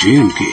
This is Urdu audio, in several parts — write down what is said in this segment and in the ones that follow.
J&K।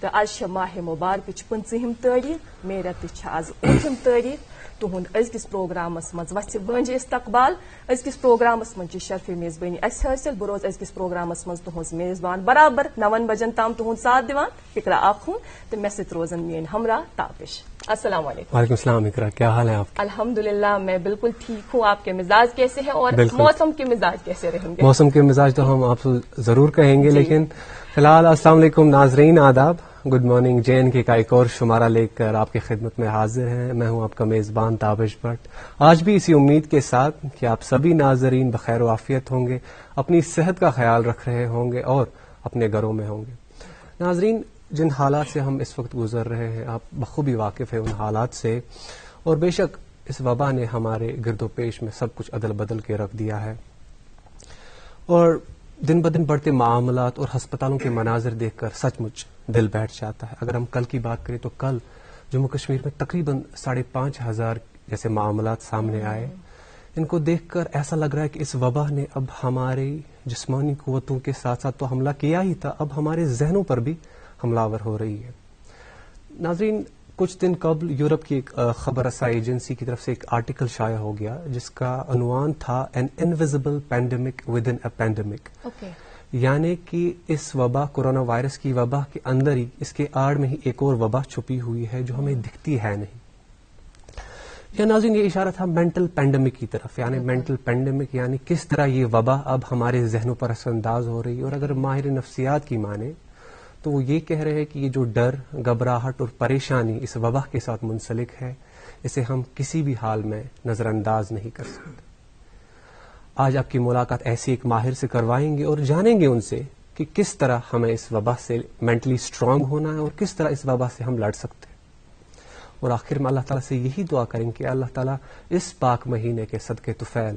تو آج ماہ مبارک 15 تاریخ مے رت آز 8 تاریخ تہد ازکس پروگرامس مز وسہ بنج استقبال ازکس پروگرامس مز شرف میزبانی اس حاصل بہ روز ازکس پروگرامس مز تہذ میزبان برابر 9 بجن تام تہد ساتھ دیوان اقرا آخون تو مے ست روزن میان ہمراہ تابش. السلام علیکم. وعلیکم السلام اقرا, کیا حال ہے آپ؟ الحمدللہ میں بالکل ٹھیک ہوں. آپ کے مزاج کیسے ہیں اور موسم کے مزاج کیسے رہیں گے؟ موسم کے مزاج تو ہم آپ سے ضرور کہیں گے, لیکن فی الحال السلام علیکم ناظرین, آداب, گڈ مارننگ. JNK کا ایک اور شمارہ لے کر آپ کی خدمت میں حاضر ہیں. میں ہوں آپ کا میزبان تابش بٹ. آج بھی اسی امید کے ساتھ کہ آپ سبھی ناظرین بخیر و عافیت ہوں گے, اپنی صحت کا خیال رکھ رہے ہوں گے اور اپنے گھروں میں ہوں گے. ناظرین, جن حالات سے ہم اس وقت گزر رہے ہیں آپ بخوبی واقف ہیں ان حالات سے, اور بے شک اس وبا نے ہمارے گرد و پیش میں سب کچھ عدل بدل کے رکھ دیا ہے, اور دن بدن بڑھتے معاملات اور ہسپتالوں کے مناظر دیکھ کر سچ مچ دل بیٹھ جاتا ہے. اگر ہم کل کی بات کریں تو کل جموں کشمیر میں تقریباً 5,500 جیسے معاملات سامنے آئے. ان کو دیکھ کر ایسا لگ رہا ہے کہ اس وبا نے اب ہماری جسمانی قوتوں کے ساتھ ساتھ تو حملہ کیا ہی تھا, اب ہمارے ذہنوں پر بھی حملہ ہو رہی ہے. ناظرین, کچھ دن قبل یورپ کی ایک خبر رساں ایجنسی کی طرف سے ایک آرٹیکل شائع ہو گیا جس کا عنوان تھا an invisible pandemic within a pandemic. یعنی کہ اس وبا, کورونا وائرس کی وبا کے اندر ہی, اس کے آڑ میں ہی ایک اور وبا چھپی ہوئی ہے جو ہمیں دکھتی ہے نہیں. یا ناظرین, یہ اشارہ تھا مینٹل پینڈیمک کی طرف, یعنی مینٹل پینڈیمک یعنی کس طرح یہ وبا اب ہمارے ذہنوں پر اثر انداز ہو رہی ہے. اور اگر ماہر نفسیات کی مانے تو وہ یہ کہہ رہے ہیں کہ یہ جو ڈر, گھبراہٹ اور پریشانی اس وبا کے ساتھ منسلک ہے, اسے ہم کسی بھی حال میں نظر انداز نہیں کر سکتے. آج آپ کی ملاقات ایسی ایک ماہر سے کروائیں گے اور جانیں گے ان سے کہ کس طرح ہمیں اس وبا سے مینٹلی اسٹرانگ ہونا ہے اور کس طرح اس وبا سے ہم لڑ سکتے ہیں. اور آخر میں اللہ تعالیٰ سے یہی دعا کریں کہ اللہ تعالیٰ اس پاک مہینے کے صدقے طفیل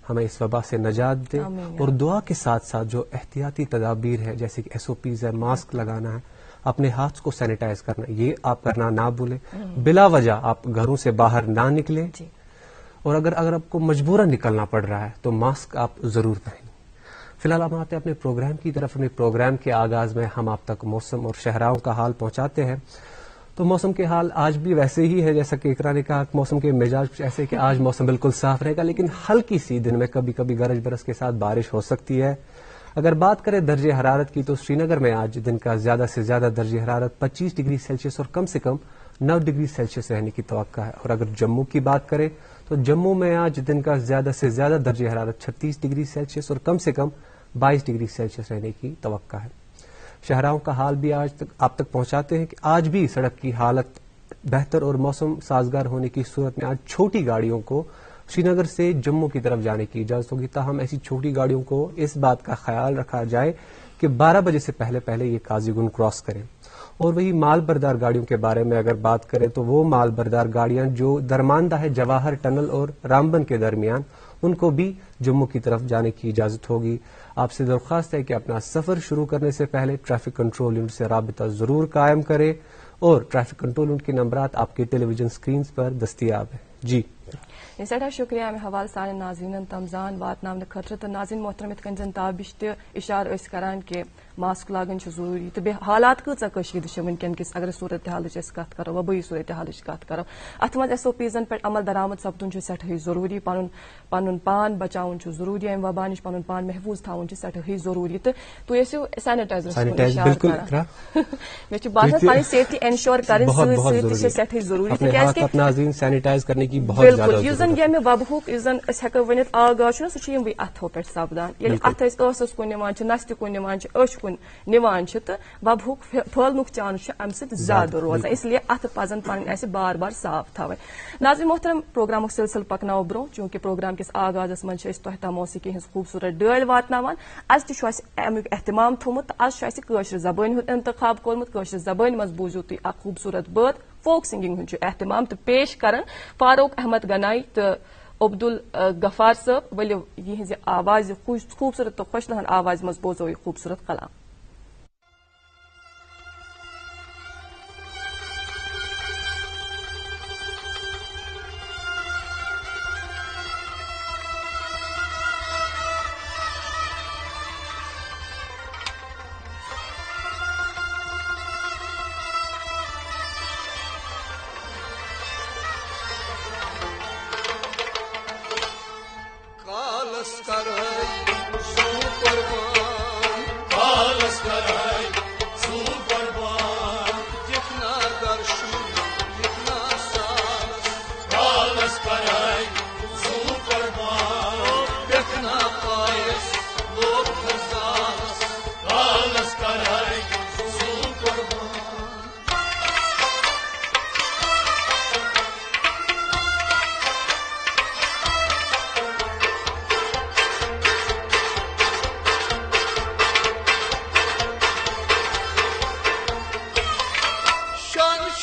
ہمیں اس وبا سے نجات دے. اور دعا کے ساتھ ساتھ جو احتیاطی تدابیر ہے جیسے کہ SOPs ہے, ماسک لگانا ہے, اپنے ہاتھ کو سینیٹائز کرنا, یہ آپ کرنا نہ بھولیں. بلا وجہ آپ گھروں سے باہر نہ نکلیں, اور اگر آپ کو مجبوراً نکلنا پڑ رہا ہے تو ماسک آپ ضرور پہنیں. فی الحال ہم آتے ہیں اپنے پروگرام کی طرف. اپنے پروگرام کے آغاز میں ہم آپ تک موسم اور شہراؤں کا حال پہنچاتے ہیں. تو موسم کے حال آج بھی ویسے ہی ہے جیسا کہ اقرا نے کہا, موسم کے مزاج کچھ ایسے کہ آج موسم بالکل صاف رہے گا, لیکن ہلکی سی دن میں کبھی کبھی گرج برس کے ساتھ بارش ہو سکتی ہے. اگر بات کریں درجہ حرارت کی تو سری نگر میں آج دن کا زیادہ سے زیادہ درجہ حرارت 25 ڈگری سیلسیس اور کم سے کم 9 ڈگری سیلسیس رہنے کی توقع ہے. اور اگر جموں کی بات کریں تو جموں میں آج دن کا زیادہ سے زیادہ درجہ حرارت 36 ڈگری سیلسیس اور کم سے کم 22 ڈگری سیلسیس رہنے کی توقع ہے. شہراؤں کا حال بھی آج تک آپ تک پہنچاتے ہیں کہ آج بھی سڑک کی حالت بہتر اور موسم سازگار ہونے کی صورت میں آج چھوٹی گاڑیوں کو سری نگر سے جموں کی طرف جانے کی اجازت ہوگی. تاہم ایسی چھوٹی گاڑیوں کو اس بات کا خیال رکھا جائے کہ 12 بجے سے پہلے یہ قاضی گنج کراس کریں. اور وہی مال بردار گاڑیوں کے بارے میں اگر بات کریں تو وہ مال بردار گاڑیاں جو درماندہ ہے جواہر ٹنل اور رامبن کے درمیان, ان کو بھی جموں کی طرف جانے کی اجازت ہوگی. آپ سے درخواست ہے کہ اپنا سفر شروع کرنے سے پہلے ٹریفک کنٹرول یونٹ سے رابطہ ضرور قائم کریں, اور ٹریفک کنٹرول یونٹ کے نمبرات آپ کے ٹیلی ویژن سکرینز پر دستیاب ہیں. جی سٹھا شکریہ میں حوالہ سان ناظرین تمزان واتن خاطر. تو ناظرین محترم ات کن زن تابش تہ اشارہ کران کہ ماسک لاگن ضروری, تو حالات کۭژاہ کشیدہ ونکین کس اگر صورت حالچ کت کرو, وبائی صورت حالچ کت کرو, ات مز SOPs پہ عمل درآمد سپدن سٹھائی ضروری. پن پان بچاؤن ضروری, ام وبا نش پن پان محفوظ تھاؤن سٹھائی ضروری. تو تھی ٲسِو سینیٹائزر مے باسان پن سیفٹی انشور کریں سٹھائی ضروری. سینیٹائز کرنے کی بہت بالکل اس زن یمہ وبہک اس زن ہیکو ورنت آغاز سہ یموے اتھو پہ سپدان. ییٚلہِ اتھ ٲسس کُن نِوان نستہِ کُن نِوان أچھ کُن نِوان تو وبہک پھہلنُک چانس امہ سۭتۍ زیادٕ روزان, اس لیے اتھ پزن پن اسہِ بار بار صاف تھاوٕنۍ. ناظرین محترم پروگرامُک سلسلہ پکناو برو, چونکہ پروگرام کس آغازس من تۄہہِ تام موسیقی ہٕنٛز خوٗبصوٗرت ڈٲلۍ واتناوان. از تہِ چھُ اسہِ امیُک اہتمام تھوٚومُت تہٕ از چھُ اسہِ کٲشرِ زبٲنۍ ہُنٛد انتخاب کوٚرمُت. کٲشرِ زبٲنۍ منٛز بوٗزِو تُہۍ اکھ خوٗبصوٗرت بٲتھ فوک سنگنگ ہُنٛد چھُ اہتمام تہٕ پیش کران فاروق احمد گنائی تہٕ عبدل غفار صٲب. ؤلِو یِہنٛزِ آوازِ خوٗبصوٗرت تہٕ خۄش لہن آوازِ منٛز بوزو یہِ خوٗبصوٗرت کلام.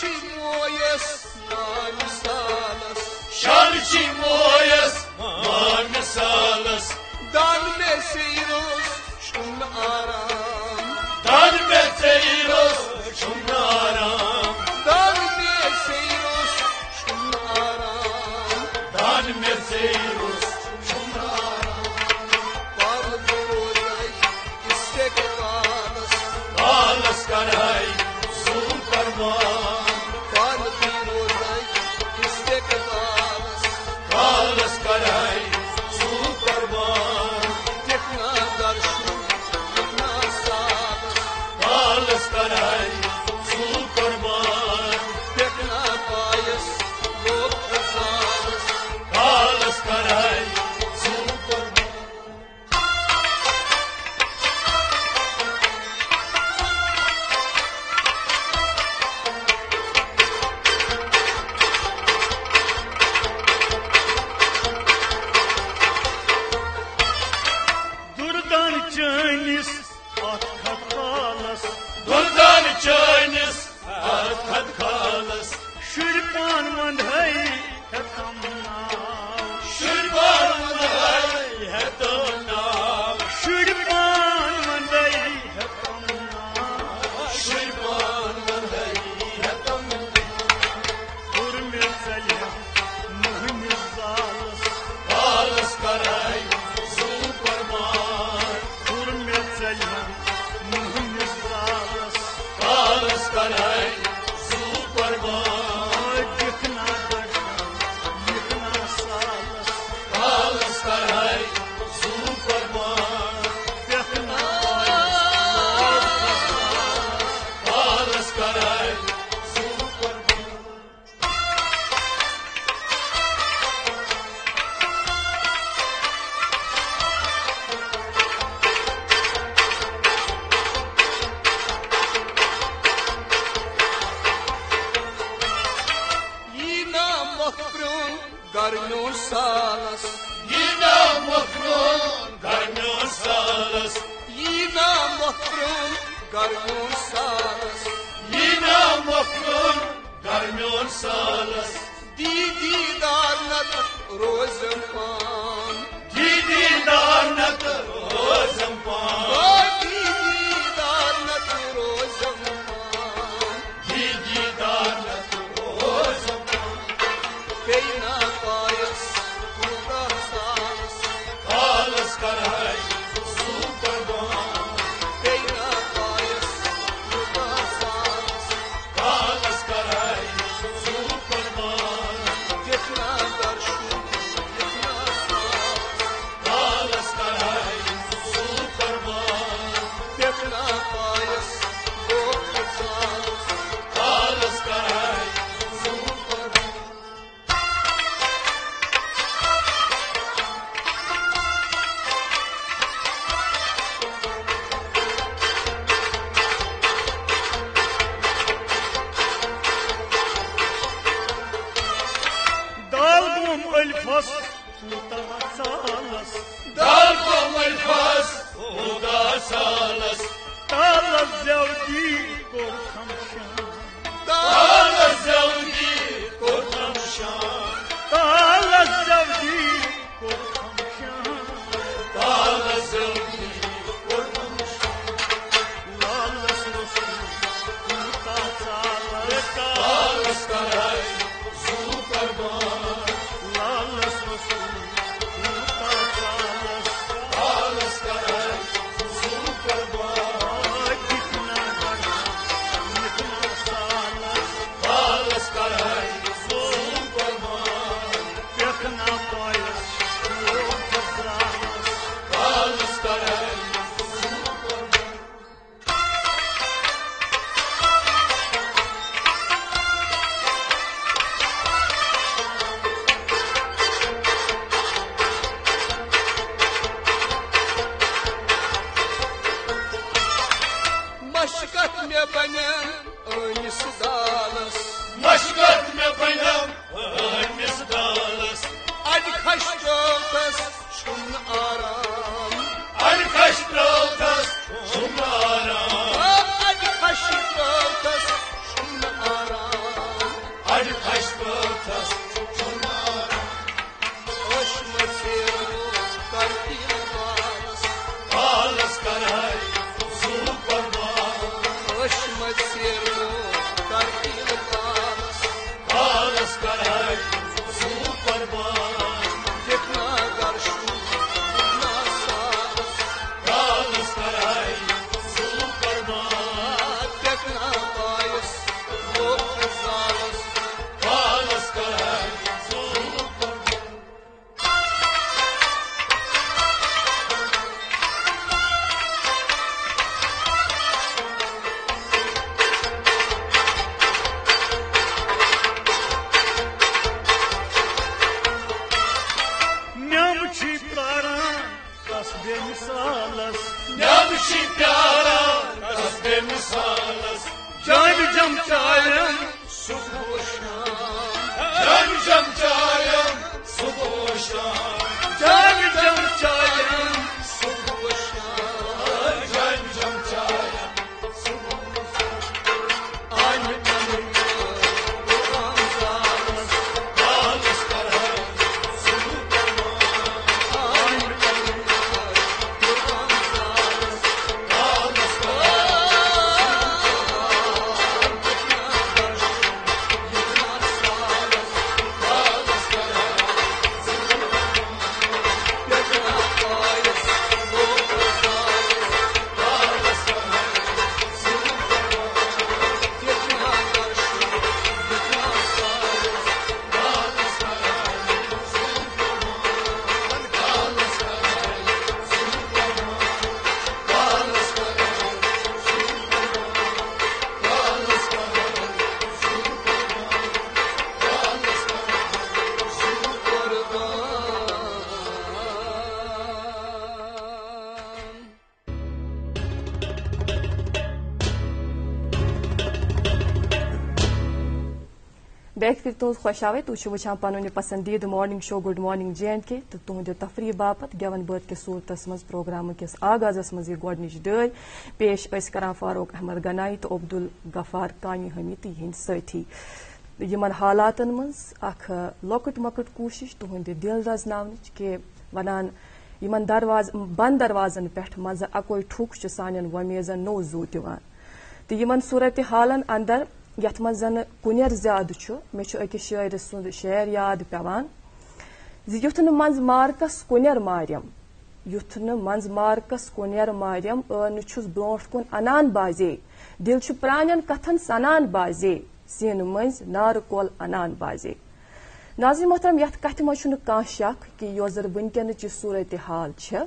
mojas man salas, Šalči mojas, man salas, dan meseiros šum aram, dan beceiros šumaram, dan meseiros šum aram, dan beceiros šumaram. pavdurozai istek kalas, Kalas karai, superman, pavdurozai istek kalas, kalas karai, superman, tekna darshu, tekna salas, kalas karai, superman, tekna payas, lok salas, kalas karai, superman. Durdan çaynis at katalas, Durdan çaynis, at kalas, şirpan mandhay hetamna, şirban mandai hetona, şirpan mandhay hetamna, şirban mandai hetona. durmir salya muhim zalas, Kalas karai, superman, durmir salya muhim zalas, kalas karai, superman, yıkna darshan, yıkna salas, kalas karai, superman, yıkna kalas karai, superman. yina mahprun garnu salas, Yine makrun, karnı salas, yina mahprun garnu salas, yine makrun, karnı salas, didi darnat rozman, didi darnat rozampan, didi darnat rozman, didi darnat rozampan, kayna payas kuda salas, kalas karai, superman, kayna payas kuda salas, kalas karai, superman, yekna darshu, yekna salas, kalas karai, superman, yekna payas kuda salas, kalas karai, superman. dalgum elfas tuta salas, dalgom elfas, uda salas, talas zavdi korkamşan, kalas zavdi, korkam şan, talas zavdi korkamşan, kalas zavdi, korkam şan, lalas rosu tuta salas, kalas karai, superman, lalas rosu tuta salas, kalas karai, superman, yıkna darshan, yıkna salas, kalas karai, superman, yıkna payas kuda salas, kalas karai, back پھر تہذ خوش آوے تھی وچان پن پسندیدہ morning show good morning JNK تو تہند تفریح باپت گیون بٲتھ کس صورتس مز پروگرام کس آغازس مز یہ گۄڈنِچ ڈٲلۍ پیش کران فاروق احمد گنائی تو عبدل غفار کانی حمید تہند سۭتی یمن حالاتن مز اخ لۄکٕٹ مۄکٕٹ کوٗشش تہند دل رزناونٕچ کہ ونان یمن بند دروازن پٮ۪ٹھ منٛزٕ اکوے ٹھُک چھُ سانٮ۪ن وۄمیزن نوٚو زوٗ دِوان تہٕ یمن صورت حالن اندر یتھ منٛز زن کُنیر زیادٕ چھُ مےٚ چھُ أکِس شٲعرٕ سُنٛد شعر یاد پیوان زِ یُتھ نہٕ منٛز مارکس کُنیر ماریم یُتھ نہٕ منٛز مارکس کُنیر ماریم نہٕ چھُس برونٛٹھ کُن انان بازے دل چھُ پرانٮ۪ن کتھن سنان بازے سیٖنہٕ مٔنٛزۍ نارٕ کول انان بازے ناظرین محترم یتھ کتھِ منٛز چھُنہٕ کانٛہہ شک کہِ یۄس زن وٕنکیٚنٕچ یہِ صورت حال چھِ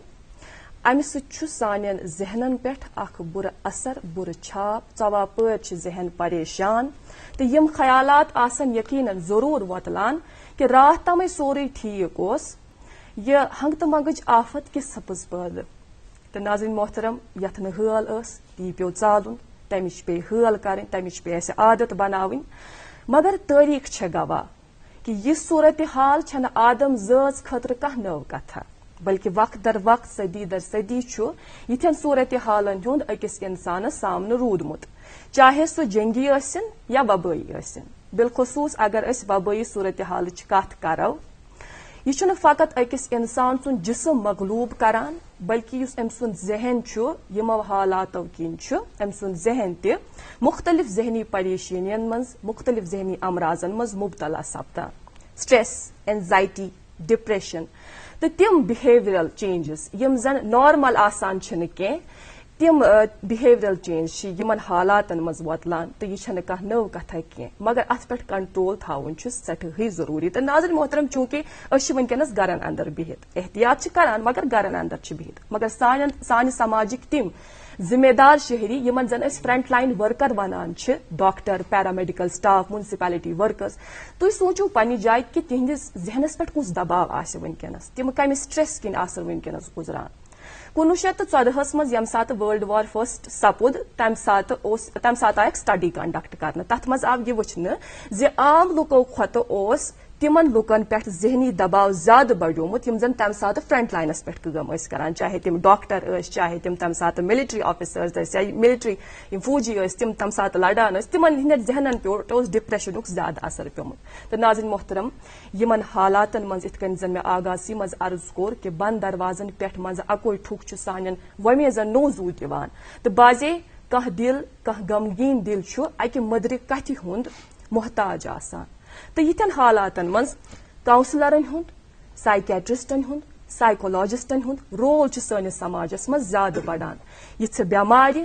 امہِ سۭتۍ چھُ سانٮ۪ن ذہنن پٮ۪ٹھ اکھ بُرٕ اثر بُرٕ چھاپ ژوا پٲرۍ چھِ ذہن پریشان تہٕ یِم خیالات آسن یقیناً ضروٗر وۄتلان کہِ راتھ تامے سورُے ٹھیٖک اوس یہِ ہنگتہٕ منگٕچ آفت کِس سپٕز پٲدٕ تہٕ ناظرین محترم یتھ نہٕ ہٲل ٲس تی پیوٚو ژالُن تمِچ پیٚیہِ ہٲل کرٕنۍ تمِچ پیٚیہِ اسہِ عادت بناوٕنۍ مگر تٲریٖخ چھےٚ گواہ کہ یہ صورت حال چھنہ آدم ذٲژ خٲطرٕ کانٛہہ نٔو کتھا بلکہ وقت در وقت صدی در صدی چھُ یِتھٮ۪ن صورت حالن ہُنٛد أکِس انسانس سامنہٕ روٗدمُت چاہے سُہ جنگی ٲسِن یا وبٲیی ٲسِن بالخصوٗص اگر أسۍ وبٲیی صورت حالٕچ کتھ کرو یہ چھُنہٕ فقط أکِس انسان سُنٛد جسم مغلوٗب کران بلکہ یُس أمۍ سُنٛد ذہن چھُ یِمو حالاتو کِنۍ چھُ أمۍ سُنٛد ذہن تہِ مختلف ذہنی پریشٲنین منٛز مختلف ذہنی امراضن منٛز مبتلا سپدان سٹریس اینزائٹی ڈپریشن تہٕ تِم بِہیویرل چینجز یِم زن نارمل آسان چھِنہٕ کینٛہہ تِم بِہیویرل چینج چھِ یِمن حالاتن منٛز وۄتلان تہٕ یہِ چھنہٕ کانٛہہ نٔو کتھا کینٛہہ مگر اتھ پٮ۪ٹھ کنٹرول تھاوُن چھُ سٮ۪ٹھاہٕے ضروٗری تہٕ ناظرین محترم چوٗنکہِ أسۍ چھِ وٕنکیٚنس گرن اندر بِہِتھ احتیاط چھِ کران مگر گرن اندر چھِ بِہِتھ مگر سانہِ سماجٕکۍ تِم ذمہ دار شہری یِمن زن أسۍ فرنٹ لاین ورکر ونان چھِ doctor paramedical staff municipality workers تُہۍ سوٗنچِو پننہِ جایہِ کہِ تِہنٛدِس ذہنس پٮ۪ٹھ کُس دباو آسہِ وٕنکیٚنس تِم کمہِ سٹریس کِنۍ آسن وٕنکیٚنس گُزران 1914 منٛز ییٚمہِ ساتہٕ وٲرلڈ وار فٔسٹ سپُد تمہِ ساتہٕ آیہِ اکھ سٹڈی کنڈکٹ کرنہٕ تتھ منٛز آو یہِ وٕچھنہٕ زِ عام لُکو کھۄتہٕ اوس تِمن لُکن پٮ۪ٹھ ذہنی دباو زیادٕ بڑیومُت یِم زن تمہِ ساتہٕ فرنٹ لاینس پٮ۪ٹھ کٲم ٲسۍ کران چاہے تِم ڈاکٹر ٲسۍ چاہے تِم تمہِ ساتہٕ ملٹری آفیسٲرز ٲسۍ یا ملٹری یِم فوجی ٲسۍ تِم تمہِ ساتہٕ لڑان ٲسۍ تِمن ہٕنٛدٮ۪ن ذہنن پٮ۪ٹھ اوس ڈپریشنُک زیادٕ اثر پیومُت تہٕ ناظرین محترم یِمن حالاتن منٛز یِتھ کٔنۍ زن مےٚ آغازسٕے منٛز عرض کوٚر کہِ بند دروازن پٮ۪ٹھ منٛزٕ اکوے ٹھُک چھُ سانٮ۪ن وۄمیزن نوٚو زوٗ دِوان تہٕ بازے کانٛہہ دل کانٛہہ غمگیٖن دل چھُ اکہِ مٔدرِ کتھِ ہُنٛد محتاج آسان تہٕ یِتھٮ۪ن حالاتن منٛز کاؤنسلرن ہُنٛد سائکیٹرسٹن ہُنٛد سائیکولوجسٹن ہُنٛد رول چھُ سٲنِس سماجس منٛز زیادٕ بڑان یِژھٕ بٮ۪مارِ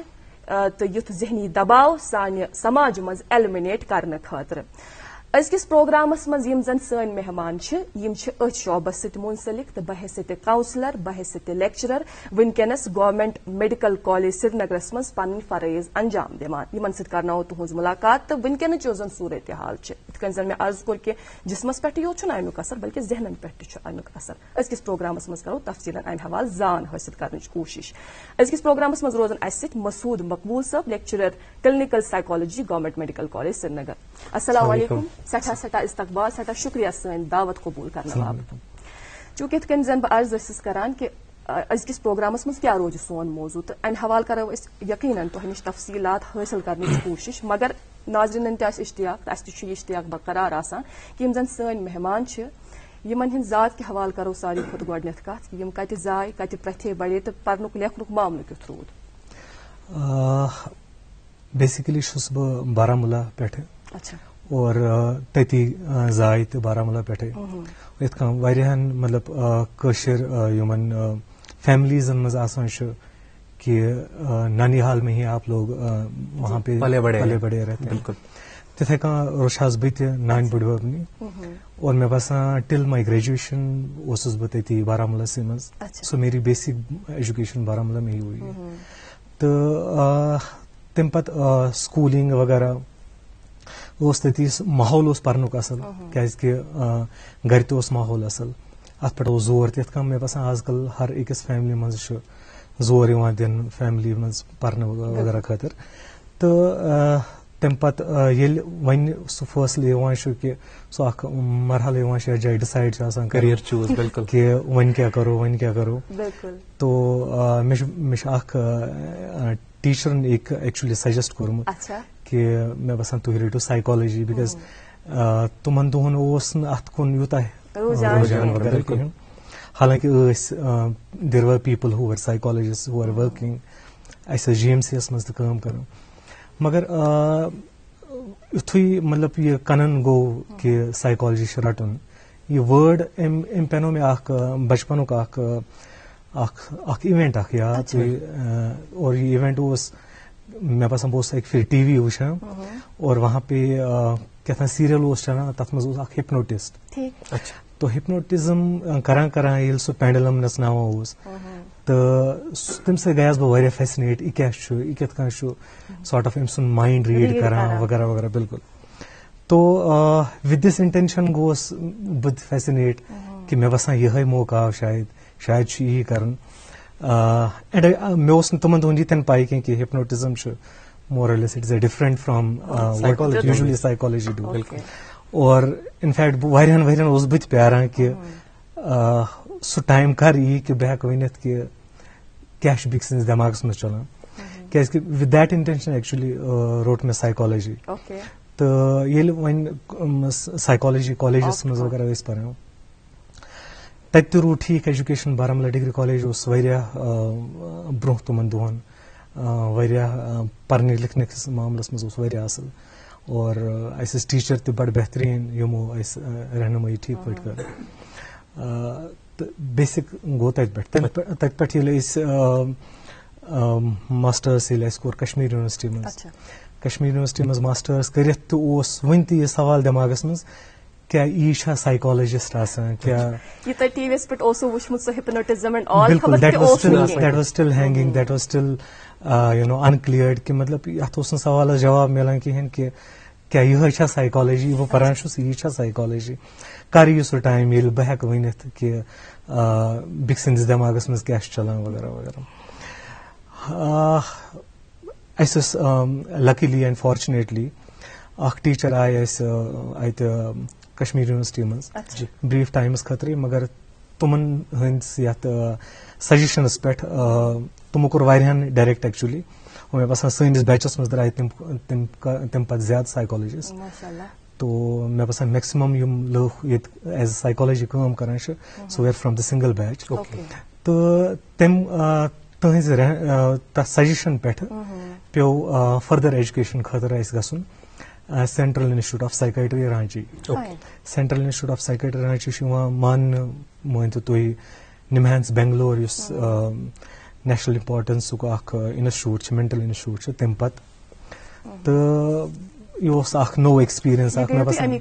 تہٕ یُتھ ذہنی دباو سانہِ سماجہِ منٛز ایلمنیٹ کرنہٕ خٲطرٕ أزکِس پروگرامس منٛز یِم زن سٲنۍ مہمان چھِ یِم چھِ أتھۍ شعبس سۭتۍ مُنسلک تہٕ بحثیتہِ کاؤنسلر بحثیتہِ لیکچرر وٕنکیٚنس گورمینٹ میڈیکل کالیج سری نگرس منٛز پنٕنۍ فرٲیض انجام دِوان یِمن سۭتۍ کرناوو تُہنٛز مُلاقات تہٕ وٕنکیٚنٕچ یۄس زن صوٗرت حال چھِ یِتھ کٔنۍ زن مےٚ عرض کوٚر کہِ جسمس پٮ۪ٹھٕے یوت چھُنہٕ امیُک اثر بلکہِ ذہنن پٮ۪ٹھ تہِ چھُ امیُک اثر أزکِس پروگرامس منٛز کرو تفصیلن امہِ حوالہٕ زان حٲصِل کرنٕچ کوٗشش أزکِس پروگرامس منٛز روزن اسہِ سۭتۍ مسعود مقبوٗل صٲب lecturer clinical psychology government medical college Srinagar السلام علیکم سٮ۪ٹھاہ استقبال سٮ۪ٹھاہ شُکریہ سٲنۍ دعوت قبوٗل کرنہٕ باپتھ چوٗنکہِ یِتھ کٔنۍ زن بہٕ عرض ٲسٕس کران کہِ أزکِس پروگرامس منٛز کیاہ روزِ سون موضوٗع تہٕ امہِ حوالہٕ کرو أسۍ یقیٖنن تۄہہِ نِش تفصیٖلات حٲصِل کرنٕچ کوٗشش مگر ناظریٖنن تہِ آسہِ اشتیاق تہٕ اسہِ تہِ چھُ یہِ اشتیاق برقرار آسان کہِ یِم زن سٲنۍ مہمان چھِ یِمن ہٕنٛدۍ ذات کہِ حوالہٕ کرو ساروی کھۄتہٕ گۄڈٕنیتھ کتھ کہِ یِم کتہِ زاے کتہِ پرٛتھے بڑے تہٕ پرنُک لیکھنُک معاملہٕ کیُتھ روٗد بیسکلی چھُس بہٕ بارہمولہ پٮ۪ٹھٕ اچھا اور تتی زاے تہٕ بارہمولہ پٮ۪ٹھے یِتھ کٔنۍ واریاہن مطلب کٲشِر یِمن فیملیزن منٛز آسان چھُ کہ نانیحال میں ہی آپ لوگ وہاں پہ پلے بڑے رہتے ہیں بالکل تِتھے کٔنۍ روچھس بہٕ تہِ نانہِ بٕڈببنہِ اور مےٚ باسان ٹل ماے گریجویشن اوسُس بہٕ تٔتی بارہمولہسٕے منٛز سو میری بیسک ایجوکیشن بارہمولہ میں ہی ہوئی تہٕ تمہِ پتہٕ سکوٗلِنگ وغیرہ اوس تٔتی ماحول اوس پرنُک اصل کیازِ کہِ گرِ تہِ اوس ماحول اصل اتھ پٮ۪ٹھ اوس زور تہِ یِتھ کٔنۍ مےٚ باسان آز کل ہر أکِس فیملی منٛز چھُ زور یِوان دِنہٕ فیملی منٛز پرنہٕ وغیرہ خٲطرٕ تہٕ تمہِ پتہٕ ییٚلہِ وۄنۍ سُہ فٲصلہٕ یِوان چھُ کہِ سُہ اکھ مرحلہٕ یِوان چھُ یتھ جایہِ ڈِسایڈ چھُ آسان کریئر چوز بالکل کہ وۄنۍ کیٛاہ کرو بالکل. تو مےٚ چھُ اکھ ٹیٖچرن ایکچُلی سجسٹ کوٚرمُت اچھا کہ مےٚ باسان تُہۍ رٔٹِو سایکالجی بِکاز تِمن دۄہن اوس نہٕ اتھ کُن یوٗتاہ رُجحان وغیرہ کِہینۍ. حالانکہِ ٲسۍ دیر were people who were سایکالجسٹ who were working. اَسہِ ٲس GMC یس منٛز تہِ کٲم کران مگر یُتھُے مطلب یہِ کنن گوٚو کہِ سایکالجی چھُ رٹُن یہِ وٲڈ أمۍ پٮ۪نو مےٚ اکھ بچپنُک اکھ اِوینٹ اکھ یاد. اور یہِ اِوینٹ اوس مےٚ باسان بہٕ اوسُس اَکہِ پھِرِ TV وٕچھان اور وہاں پے کیٛاہ تام سیٖریل اوس چلان تتھ منٛز اوس اکھ ہِپنوٹِسٹ. تو ہِپنوٹِزم کران ییٚلہِ سُہ پینڈلم نژناوان اوس تہٕ تمہِ سۭتۍ گٔیس بہٕ واریاہ فیسِنیٹ یہِ کیٛاہ چھُ یہِ کِتھ کٔنۍ چھُ سارٹ آف أمۍ سُنٛد مایِنڈ ریٖڈ کران وغیرہ وغیرہ بالکل. تو وِد دِس اِنٹینشن گوس بہٕ تہِ فیسِنیٹ کہِ مےٚ باسان یِہے موقعہٕ آو شاید چھُ یی کرُن. اینڈ مےٚ اوس نہٕ تِمن دۄہن یِتھٮ۪ن پاے کینٛہہ کہِ ہِپنوٹِزم چھُ more or less it is a different from what usually psychology do. اور اِنفیکٹ واریاہن ؤرین اوسُس بہٕ تہِ پیاران کہِ سُہ ٹایم کر یی کہِ بہٕ ہٮ۪کہٕ ؤنِتھ کہِ کیٛاہ چھُ بیٚکہِ سٕنٛدِس دٮ۪ماغس منٛز چلان. کیٛازِ کہِ وِد دیٹ اِنٹینشن ایکچُلی روٚٹ مےٚ سایکالجی. تہٕ ییٚلہِ وۄنۍ سایکالجی کالیجس منٛز وغیرہ ٲسۍ پران تتہِ تہِ روٗد ٹھیٖک ایجوکیشن. بارہمولہ ڈگری کالیج اوس واریاہ برونٛہہ تِمن دۄہن واریاہ پرنہٕ لیکھنہٕ کِس معاملس منٛز اوس واریاہ اصل. اور اَسہِ ٲسۍ ٹیٖچر تہِ بڑٕ بہتریٖن یِمو اَسہِ رہنمٲیی ٹھیٖک پٲٹھۍ کٔر. تہٕ بیسِک گوٚو تتہِ پٮ۪ٹھ ییٚلہِ أسۍ ماسٹٲرٕس ییٚلہِ اَسہِ کوٚر کشمیٖر یونیورسٹی منٛز ماسٹٲرٕس کٔرِتھ تہِ اوس وُنہِ تہِ یہِ سوال دٮ۪ماغس منٛز کیٛاہ یی چھا سایکالجسٹ آسان کیٛاہ. بالکل that was still hanging that was still uncleared کہِ مطلب یتھ اوس نہٕ سوالس جواب مِلان کِہینۍ کہِ کیٛاہ یِہے چھا سایکالجی بہٕ پران چھُس یی چھا سایکالجی. کر یی سُہ ٹایم ییٚلہِ بہٕ ہٮ۪کہٕ ؤنِتھ کہِ بیٚکہِ سٕنٛدِس دٮ۪ماغس منٛز کیٛاہ چھُ چلان وغیرہ وغیرہ. اَسہِ ٲس لکیلی اینڈ فارچُنیٹلی اکھ ٹیٖچر آیہِ اَسہِ اَتہِ کشمیٖر یونیورسٹی منٛز بریٖف ٹایمس خٲطرٕ مگر تِمن ہٕنٛدِس یتھ سجشنس پٮ۪ٹھ تِمو کوٚر واریاہن ڈایریکٹ ایکچُلی. اور مےٚ باسان سٲنِس بیچس منٛز درٛاے تمہِ پتہٕ زیادٕ سایکالجسٹ. تو مےٚ باسان میکسِمم یِم لُکھ ییٚتہِ ایز اے سایکالجی کٲم کران چھِ سُہ ویر فرام دَ سنگل بیچ. تہٕ تٕہنٛزِ تتھ سجشن پٮ۪ٹھ پیوٚو فٔردر ایجوکیشن خٲطرٕ اَسہِ گژھُن central institute of psychiatry Ranchi. Central institute of psychiatry Ranchi چھُ یِوان ماننہٕ مٲنتو تُہۍ نِمہینس بینگلور یُس نیشنل امپارٹنسُک اکھ انسٹِچوٗٹ چھُ مینٹل انسٹِچوٗٹ چھُ تمہِ پتہٕ. تہٕ یہِ اوس اکھ نوٚو ایکسپیرینس اکھ مےٚ باسان.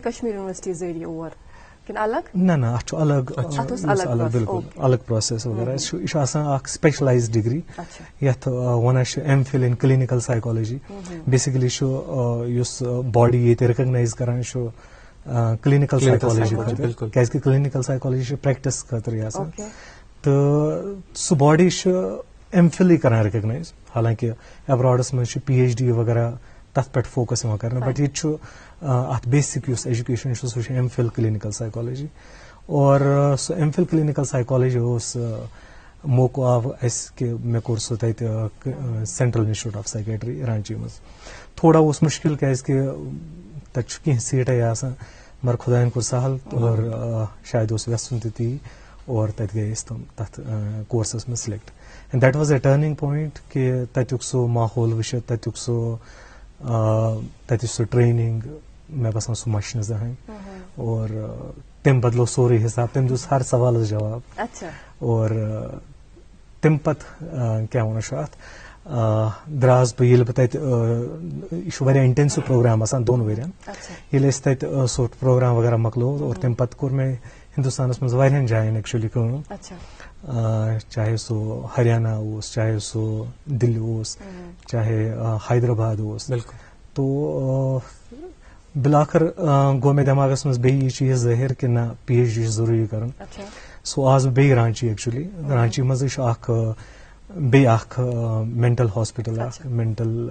نہ اتھ چھُ الگ بالکل الگ پروسیس وغیرہ. یہِ چھُ آسان اکھ سپیشلایزڈ ڈگری یتھ ونان چھِ MPhil in clinical psychology. Basically چھُ یُس باڈی ییٚتہِ رِکگنایز کران چھُ کلینکل سایکالجی خٲطرٕ کیازِ کہِ کلینکل سایکالجی چھِ پریکٹس خٲطرٕ آسان. تہٕ سُہ باڈی چھُ MPhil کران رِکگنایز. حالانکہِ ایبراڈس منٛز چھُ PhD وغیرہ تتھ پٮ۪ٹھ فوکس یِوان کرنہٕ بٹ ییٚتہِ چھُ اتھ بیسک یُس ایجوکیشن چھُ سُہ چھُ MPhil کلینکل سایکالجی. اور سُہ MPhil کلینکل سایکالجی اوس موقعہٕ آو اَسہِ کہِ مےٚ کوٚر سُہ تتہِ central institute of psychiatry Ranchi منٛز. تھوڑا اوس مُشکِل کیازِ کہِ تتہِ چھُ کینٛہہ سیٖٹے آسان مگر خۄدایَن کوٚر سہل. اور شاید اوس یژھُن تہِ تی اور تتہِ گٔے أسۍ تِم تتھ کورسس منٛز select. And that was a turning point کہِ تتیُک سُہ ماحول وٕچھِتھ تتیُک سُہ ٹریننگ مےٚ باسان سُہ مَشہِ نہٕ زٕہٕنۍ. اور تمہِ بدلو سورُے حِساب تٔمۍ دیُت ہر سوالس جواب. اور تمہِ پتہٕ کیٛاہ وَنو چھُ اتھ دراس بہٕ ییٚلہِ بہٕ تتہِ یہِ چھُ واریاہ اِنٹینسِو پروگرام آسان 2 ؤرین. ییٚلہِ أسۍ تتہِ سُہ پروگرام وغیرہ مۄکلوو اور تمہِ پتہٕ کوٚر مےٚ ہندوستانس منٛز واریاہن جاین ایکچُلی کٲم. چاہے سُہ ہریانہ اوس چاہے سُہ دِلہِ اوس چاہے حیدرآباد اوس. تو بِلاخر گوٚو مےٚ دٮ۪ماغس منٛز بیٚیہِ یہِ چیٖز ظٲہِر کہِ نہ PhD چھُ ضروٗری کرُن. سو آس بہٕ بیٚیہِ رانچی ایکچُلی. رانچی منٛزٕے چھُ اکھ بیٚیہِ اکھ مینٹل ہاسپِٹل اکھ مینٹل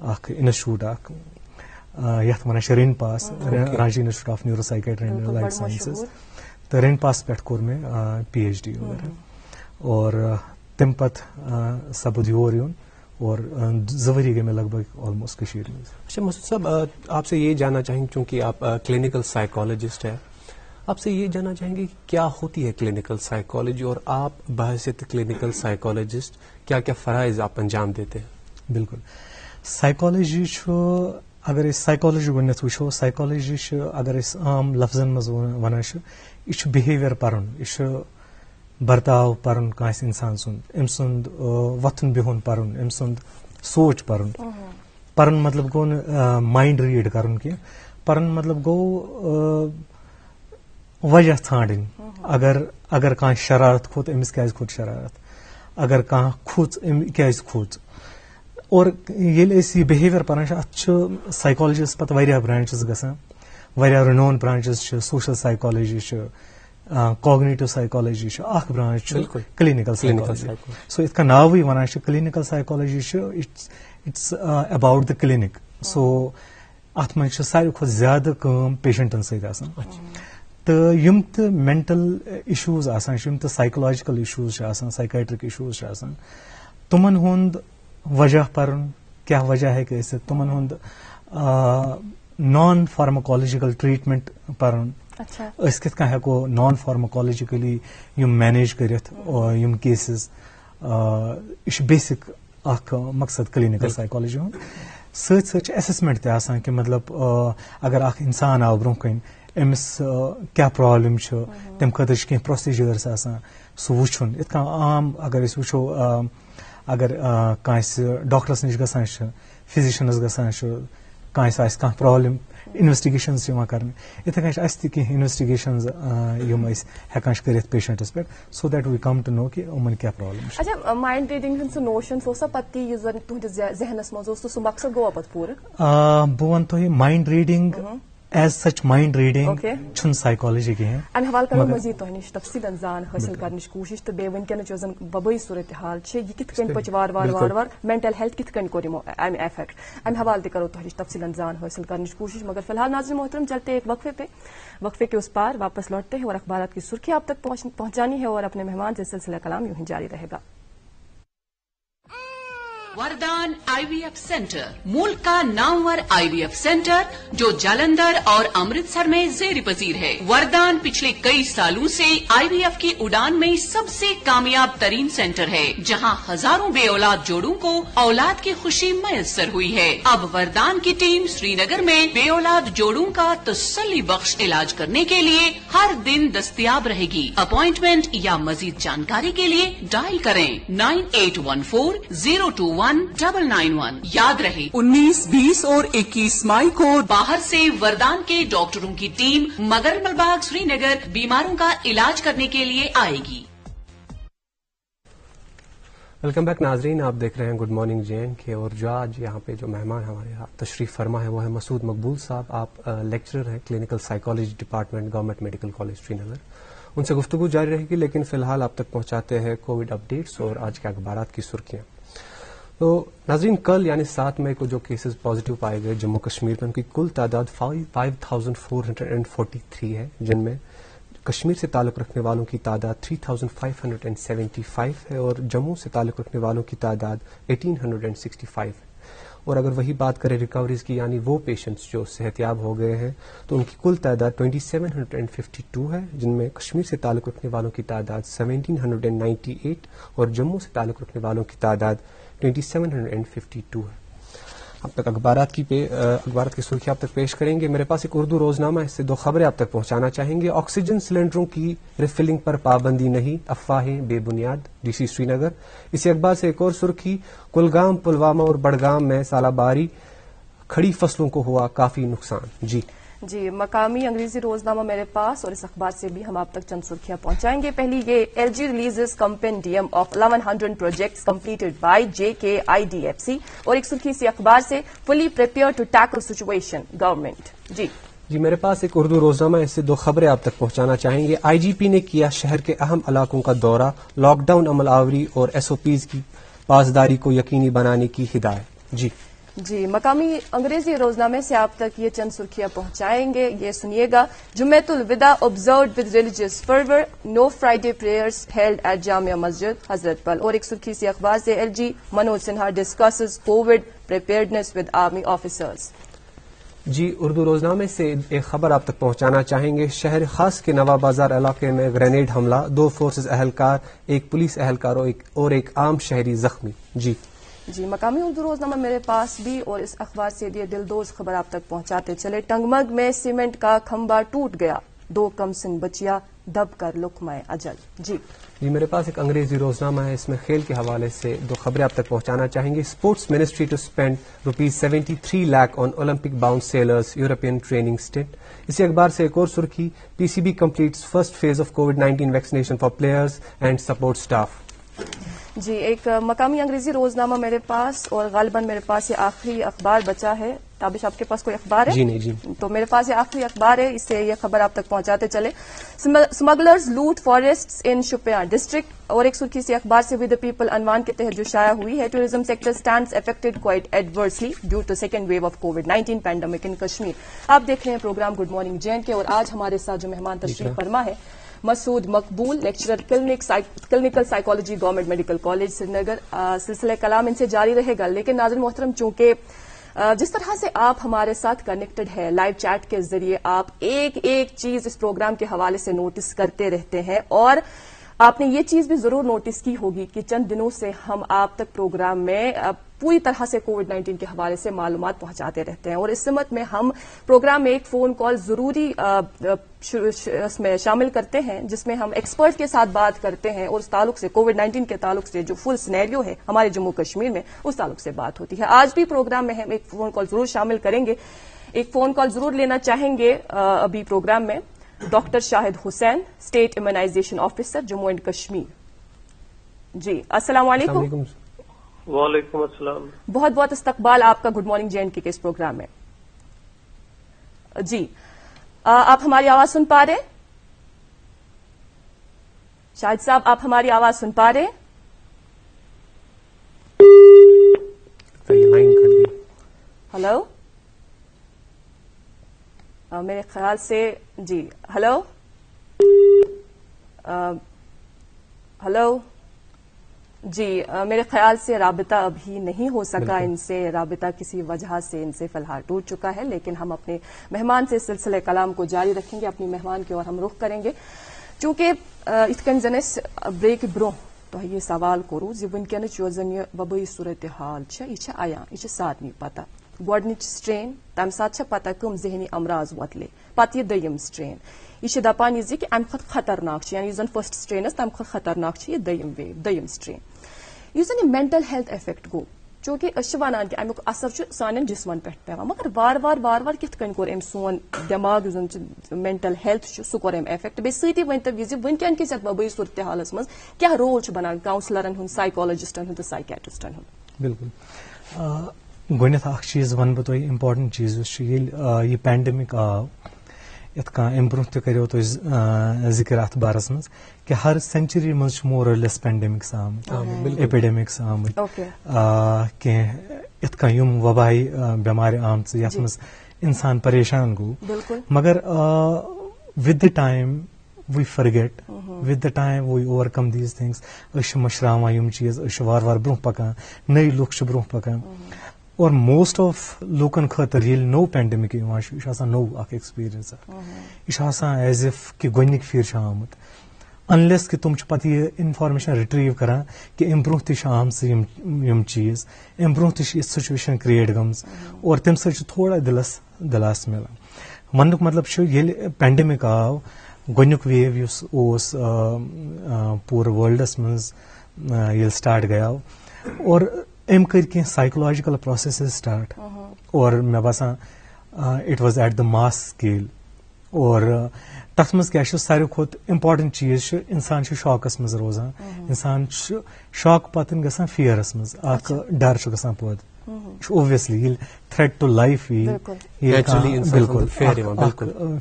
اخ انسٹیٹیوٹ اخ یتھ ونان رین پاس Ranchi institute of neuro psychiatry and life sciences تو رین پاس پہ کور میں پی ایچ ڈی وغیرہ اور تم پتہ سپد یور یون اور 2 ؤری گئی میں لگ بھگ آلموسٹ کشیر میں. اچھا مسعود صاحب آپ سے یہ جاننا چاہیں گے چونکہ آپ کلینکل سائیکالوجسٹ ہیں, آپ سے یہ جاننا چاہیں گے کیا ہوتی ہے کلینکل سائیکالوجی اور آپ بحیثیت کلینکل سائیکالوجسٹ کیا کیا فرائض آپ انجام دیتے ہیں؟ بالکل سائیکالوجی اگر سائیکالوجی گۄڈنیٚتھ وٕچھو سائیکالوجی اگر عام لفظن مز ونان یہ بہیویئر پرن یہ برتاو پرن کانٛسہِ انسان سُنٛد أمۍ سُنٛد وۄتھُن بِہُن پرن أمۍ سُنٛد سونٛچ پرن پرن مطلب گوٚو نہٕ مایِنڈ ریٖڈ کرُن کینٛہہ پرن مطلب گوٚو وجہ ژھانڈٕنۍ اگر کانٛہہ شرارت کھوٚت أمِس کیازِ کھوٚت شرارت اگر کانٛہہ کھوٚژ أمۍ کیازِ کھوٚژ اور ییٚلہِ أسۍ یہِ بہیویئر پران چھِ اتھ چھُ سائیکالوجیس پتہٕ واریاہ برانچز گژھان واریاہ رِنون برانچز چھِ سوشل سائیکالوجی چھِ کوگنیٹو سائیکالوجی چھِ اکھ برانچ چھُ کلینکل سائیکالوجی سو یِتھ کٔنۍ ناوٕے ونان چھِ کلینکل سائیکالوجی چھُ اٹس اباؤٹ دا کلینک سو اتھ منٛز چھِ ساروی کھۄتہٕ زیادٕ کٲم پیشنٹن سۭتۍ آسان تہٕ یِم تہِ مینٹل اِشوٗز آسان چھِ یِم تہِ سائیکولوجیکل اِشوٗز چھِ آسان سائیکیٹرک اِشوٗز چھِ آسان تِمن ہُنٛد وجہ پرُن کیاہ وجہ ہیٚکہِ ٲسِتھ تِمن ہُنٛد نان فارماکالوجیکل ٹریٹمنٹ پرُن أسۍ کِتھ کٔنۍ ہیٚکو نان فارماکالوجیکلی یِم مینیج کٔرِتھ یِم کیسز یہِ چھُ بیسک اکھ مقصد کلینکل سائیکالوجی ہُنٛد سۭتۍ سۭتۍ چھُ ایسیسمنٹ تہِ آسان کہِ مطلب اگر اکھ انسان آو برونٛہہ کَنۍ أمِس کیاہ پرابلم چھُ تمہِ خٲطرٕ چھِ کینٛہہ پروسیجٲرٕس آسان سُہ وٕچھُن یِتھ کٔنۍ عام اگر أسۍ وٕچھو اگر کٲنٛسہِ ڈاکٹرس نِش گژھان چھِ فِزِشنس گژھان چھِ کٲنٛسہِ آسہِ کانٛہہ پرابلم انویسٹِگیشنز چھِ یِوان کرنہٕ یِتھے کٔنۍ چھِ اَسہِ تہِ کینٛہہ انویسٹِگیشنز یِم أسۍ ہیٚکان چھِ کٔرِتھ پیشنٹس پٮ۪ٹھ so that we come to know کہِ یِمن کیاہ پرابلم چھِ. اچھا مایِنڈ ریڈنگ ہُنٛد سُہ نوشن سُہ اوسا پتہٕ تی یُس زن تُہنٛدِس ذہنس منٛز اوس تہٕ سُہ مقصد گوٚوا پتہٕ پوٗرٕ؟ بہٕ وَنہٕ تۄہہِ mind reading as such mind reading چھُنہٕ سائیکالوجی کِہیٖنۍ. امہِ حوالہٕ کرو مزید تۄہہِ نِش تفصیٖلن زان حٲصِل کرنٕچ کوٗشش تہٕ بیٚیہِ وٕنکیٚنٕچ یۄس زن وبٲیی صوٗرتحال چھِ یہِ کِتھ کٔنۍ پٔچ وارٕ وارٕ مینٹل ہیلتھ کِتھ کٔنۍ کوٚر یِمو امہِ افیکٹ امہِ حوالہٕ تہِ کرو تۄہہِ نِش تفصیٖلن زان حٲصِل کرنٕچ کوٗشش مگر فی الحال ناظرین محترم چلتے ایک وقفے پہ وقفے کے اس پار واپس لوٹتے ہیں اور اخبارات کی سرخی آپ تک پہنچانی ہے اور اپنے مہمان سے سلسلہ کلام یوں ہی جاری رہے گا. وردان آئی وی ایف سینٹر ملک کا نامور آئی وی ایف سینٹر جو جالندھر اور امرتسر میں زیر پذیر ہے. وردان پچھلے کئی سالوں سے آئی وی ایف کی اڑان میں سب سے کامیاب ترین سینٹر ہے جہاں ہزاروں بے اولاد جوڑوں کو اولاد کی خوشی میسر ہوئی ہے. اب وردان کی ٹیم سری نگر میں بے اولاد جوڑوں کا تسلی بخش علاج کرنے کے لیے ہر دن دستیاب رہے گی. اپوائنٹمنٹ یا مزید جانکاری کے لیے ڈائل کریں 9814-021-991. یاد رہے 19, 20 اور 21 مئی کو باہر سے وردان کے ڈاکٹروں کی ٹیم مگر ملباغ سری نگر بیماروں کا علاج کرنے کے لیے آئے گی. ویلکم بیک ناظرین, آپ دیکھ رہے ہیں گڈ مارننگ جے این کے اور جو آج یہاں پہ جو مہمان ہمارے یہاں تشریف فرما ہے وہ ہے مسعود مقبول صاحب. آپ لیکچرر ہیں clinical psychology department government medical college Srinagar. ان سے گفتگو جاری رہے گی لیکن فی الحال آپ تک پہنچاتے ہیں کووڈ اپڈیٹس اور آج کے اخبارات کی سرخیاں. تو ناظرین کل یعنی 7 مئی کو جو کیسز پازیٹیو پائے گئے جموں کشمیر میں ان کی کل تعداد 5443 ہے جن میں کشمیر سے تعلق رکھنے والوں کی تعداد 3575 ہے اور جموں سے تعلق رکھنے والوں کی تعداد 1865 ہے. اور اگر وہی بات کریں ریکوریز کی یعنی وہ پیشنٹس جو صحت یاب ہو گئے ہیں تو ان کی کل تعداد 2752 ہے جن میں کشمیر سے تعلق رکھنے والوں کی تعداد 1798 اور جموں سے تعلق رکھنے والوں کی تعداد 2752 ہے. اب تک اخبارات کی سرخی آپ تک پیش کریں گے. میرے پاس ایک اردو روزنامہ ہے, اس سے 2 خبریں آپ تک پہنچانا چاہیں گے. آکسیجن سلنڈروں کی ریفلنگ پر پابندی نہیں, افواہیں بے بنیاد, ڈی سی سری نگر. اسی اخبار سے ایک اور سرخی, کلگام, پلوامہ اور بڑگام میں سالہ باری, کھڑی فصلوں کو ہوا کافی نقصان. جی مقامی انگریزی روزنامہ میرے پاس اور اس اخبار سے بھی ہم آپ تک چند سرخیاں پہنچائیں گے. پہلی یہ L G releases compendium of 1100 projects completed by JKIDFC اور ایک سرخی اسی اخبار سے fully prepare to tackle situation government. جی میرے پاس ایک اردو روزنامہ ہے, اس سے 2 خبریں آپ تک پہنچانا چاہیں گے. IGP نے کیا شہر کے اہم علاقوں کا دورہ, لاک ڈاؤن عمل آوری اور SOPs کی پاسداری کو یقینی بنانے کی ہدایت. جی مقامی انگریزی روزنامے سے آپ تک یہ چند سرخیاں پہنچائیں گے. یہ سنیے گا. جمعۃ الوداع observed with religious fervor, no Friday prayers held at Jama Masjid حضرت بل. اور ایک سرخی سی اخبار سے LG Manoj Sinha discusses COVID preparedness with army officers. جی اردو روزنامے سے ایک خبر آپ تک پہنچانا چاہیں گے. شہر خاص کے نواب بازار علاقے میں گرینیڈ حملہ, 2 فورسز اہلکار, 1 پولیس اہلکار اور ایک عام شہری زخمی. جی مقامی اردو روزنامہ میرے پاس بھی, اور اس اخبار سے یہ دلدوز خبر آپ تک پہنچاتے چلے. ٹنگمرگ میں سیمنٹ کا کھمبا ٹوٹ گیا, 2 کمسن بچیا دب کر لقمہ اجل. جی میرے پاس ایک انگریزی روزنامہ ہے, اس میں کھیل کے حوالے سے 2 خبریں آپ تک پہنچانا چاہیں گے. Sports ministry to spend ₹73 lakh on Olympic bound sailors European training stint. اسی اخبار سے ایک اور سرخی, PCB completes first phase of COVID-19 vaccination for players and support staff. جی ایک مقامی انگریزی روزنامہ میرے پاس, اور غالباً میرے پاس یہ آخری اخبار بچا ہے. تابش آپ کے پاس کوئی اخبار ہے؟ جی نہیں. جی تو میرے پاس یہ آخری اخبار ہے, اس سے یہ خبر آپ تک پہنچاتے چلے. اسمگلرز لوٹ فارسٹس ان شوپیان ڈسٹرکٹ. اور ایک سرخی سی اخبار سے ود دا پیپل عنوان کے تحت جو شائع ہوئی ہے, tourism sector stands affected quite adversely due to second wave of COVID-19 pandemic in Kashmir. آپ دیکھ رہے ہیں پروگرام گڈ مارننگ JNK, اور آج ہمارے ساتھ جو مہمان تشریف فرما ہے Masood Maqbool, lecturer clinical psychology government medical college Srinagar. سلسلہ کلام ان سے جاری رہے گا, لیکن ناظرین محترم چونکہ جس طرح سے آپ ہمارے ساتھ کنیکٹڈ ہے لائیو چیٹ کے ذریعے, آپ ایک چیز اس پروگرام کے حوالے سے نوٹس کرتے رہتے ہیں, اور آپ نے یہ چیز بھی ضرور نوٹس کی ہوگی کہ چند دنوں سے ہم آپ تک پروگرام میں پوری طرح سے COVID-19 کے حوالے سے معلومات پہنچاتے رہتے ہیں. اور اس سمت میں ہم پروگرام میں ایک فون کال ضروری اس میں شامل کرتے ہیں, جس میں ہم ایکسپرٹ کے ساتھ بات کرتے ہیں, اور اس تعلق سے COVID-19 کے تعلق سے جو فل سینیریو ہے ہمارے جموں کشمیر میں, اس تعلق سے بات ہوتی ہے. آج بھی پروگرام میں ہم ایک فون کال ضرور شامل کریں گے. ایک فون کال ضرور لینا چاہیں گے ابھی پروگرام میں. Doctor Shahid Hussain, state immunization officer Jammu and Kashmir. جی السلام علیکم. وعلیکم السلام. بہت بہت استقبال آپ کا گڈ مارننگ JNK کے اس پروگرام میں. جی آپ ہماری آواز سن پا رہے ہیں؟ شاہد صاحب آپ ہماری آواز سن پا رہے ہیں؟ ہلو, میرے خیال سے جی ہلو جی میرے خیال سے رابطہ ابھی نہیں ہو سکا ان سے. رابطہ کسی وجہ سے ان سے فی الحال ٹوٹ چکا ہے, لیکن ہم اپنے مہمان سے سلسلہ کلام کو جاری رکھیں گے. اپنی مہمان کی اور ہم رخ کریں گے, چونکہ ات کن زن بریک برو تہ یہ سوال کرو زِ ونکینچ یۄس زن یہ وبٲیی صورتحال یہ عیان, یہ سارنٕے پتہ. گۄڈنِچ سٹرین تمہِ ساتہٕ چھےٚ پتہ کٕم ذہنی امراض وۄتلے, پتہٕ یہِ دوٚیِم سٹرین, یہ دپان یہ کہ امہ کھۄتہٕ خطرناک یعنی زن فرسٹ سٹرین تمہ کھۄتہٕ خطرناک یہ دوٚیِم ویو دوٚیِم سٹرین. یُس زن یہ مینٹل ہیلتھ افیکٹ گو, چونکہ أسۍ ونان کہ امیُک اثر سانٮ۪ن جسمن پٮ۪ٹھ پیوان, مگر وار کِتھ کٔنۍ کوٚر أمۍ سون دٮ۪ماغ یُس زن مینٹل ہیلتھ سُہ کوٚر أمۍ افیکٹ. بیٚیہِ سۭتی ؤنۍتو یہِ زِ وٕنکٮ۪ن کِس یتھ وبٲیی صورتحالس منٛز کیٛاہ رول چھُ بنان کاؤنسلرن ہُنٛد, سائیکالوجسٹن ہُنٛد تہٕ سائکیٹرسٹن ہُنٛد؟ بالکل. گۄڈنٮ۪تھ اکھ چیٖز وَنہٕ بہٕ تۄہہِ اِمپاٹنٹ چیٖز یُس چھُ, ییٚلہِ یہِ پینڈمِک آو, یِتھ کٔنۍ اَمہِ برونٛہہ تہِ کَریو تۄہہِ ذِکر اَتھ بارس منٛز کہِ ہر سینچری منٛز چھِ مور اور لیس پینڈمِکس آمٕتۍ, ایپیڈیمکس آمٕتۍ, کینٛہہ یِتھ کٔنۍ یِم وبٲیی بٮ۪مارِ آمژٕ یتھ منٛز اِنسان پریشان گوٚو. مگر with the time we forget, with the time we overcome these things. أسۍ چھِ مٔشراوان یِم چیٖز, أسۍ چھِ وارٕ وارٕ برونٛہہ پکان, نٔے لُکھ چھِ برونٛہہ پکان. اور موسٹ آف لوٗکن خٲطرٕ ییٚلہِ نوٚو پینڈمِک یِوان چھُ, یہِ چھُ آسان نوٚو اکھ ایکسپیرینس اکھ, یہِ چھُ آسان ایز اف کہِ گۄڈنِکۍ پھِرِ چھُ آمُت, انلیس کہِ تِم چھِ پتہٕ یہِ انفارمیشن رِٹریٖو کران کہِ اَمہِ برونٛہہ تہِ چھِ آمژٕ یِم چیٖز, اَمہِ برونٛہہ تہِ چھِ یِژھ سُچویشن کریٹ گٔمٕژ, اور تمہِ سۭتۍ چھُ تھوڑا دِلس دِلاس مِلان. وننُک مطلب چھُ ییٚلہِ پینڈمِک آو, گۄڈنیُک ویو یُس اوس پوٗرٕ وٲلڈس منٛز ییٚلہِ سٹارٹ گٔیاو, اور أمۍ کٔرۍ کینٛہہ سایکولوجِکل پروسیسز سٹارٹ, اور مےٚ باسان it was at the mass scale. اور تتھ منٛز کیٛاہ چھُ ساروی کھۄتہٕ اِمپاٹنٹ چیٖز چھُ, اِنسان چھُ شاکس منٛز روزان, اِنسان چھُ شاک پتہٕ گژھان فِیرس منٛز, اکھ ڈر چھُ گژھان پٲدٕ. چھُ اوبویسلی ییٚلہِ تھریٹ ٹُو لایف یی, بالکل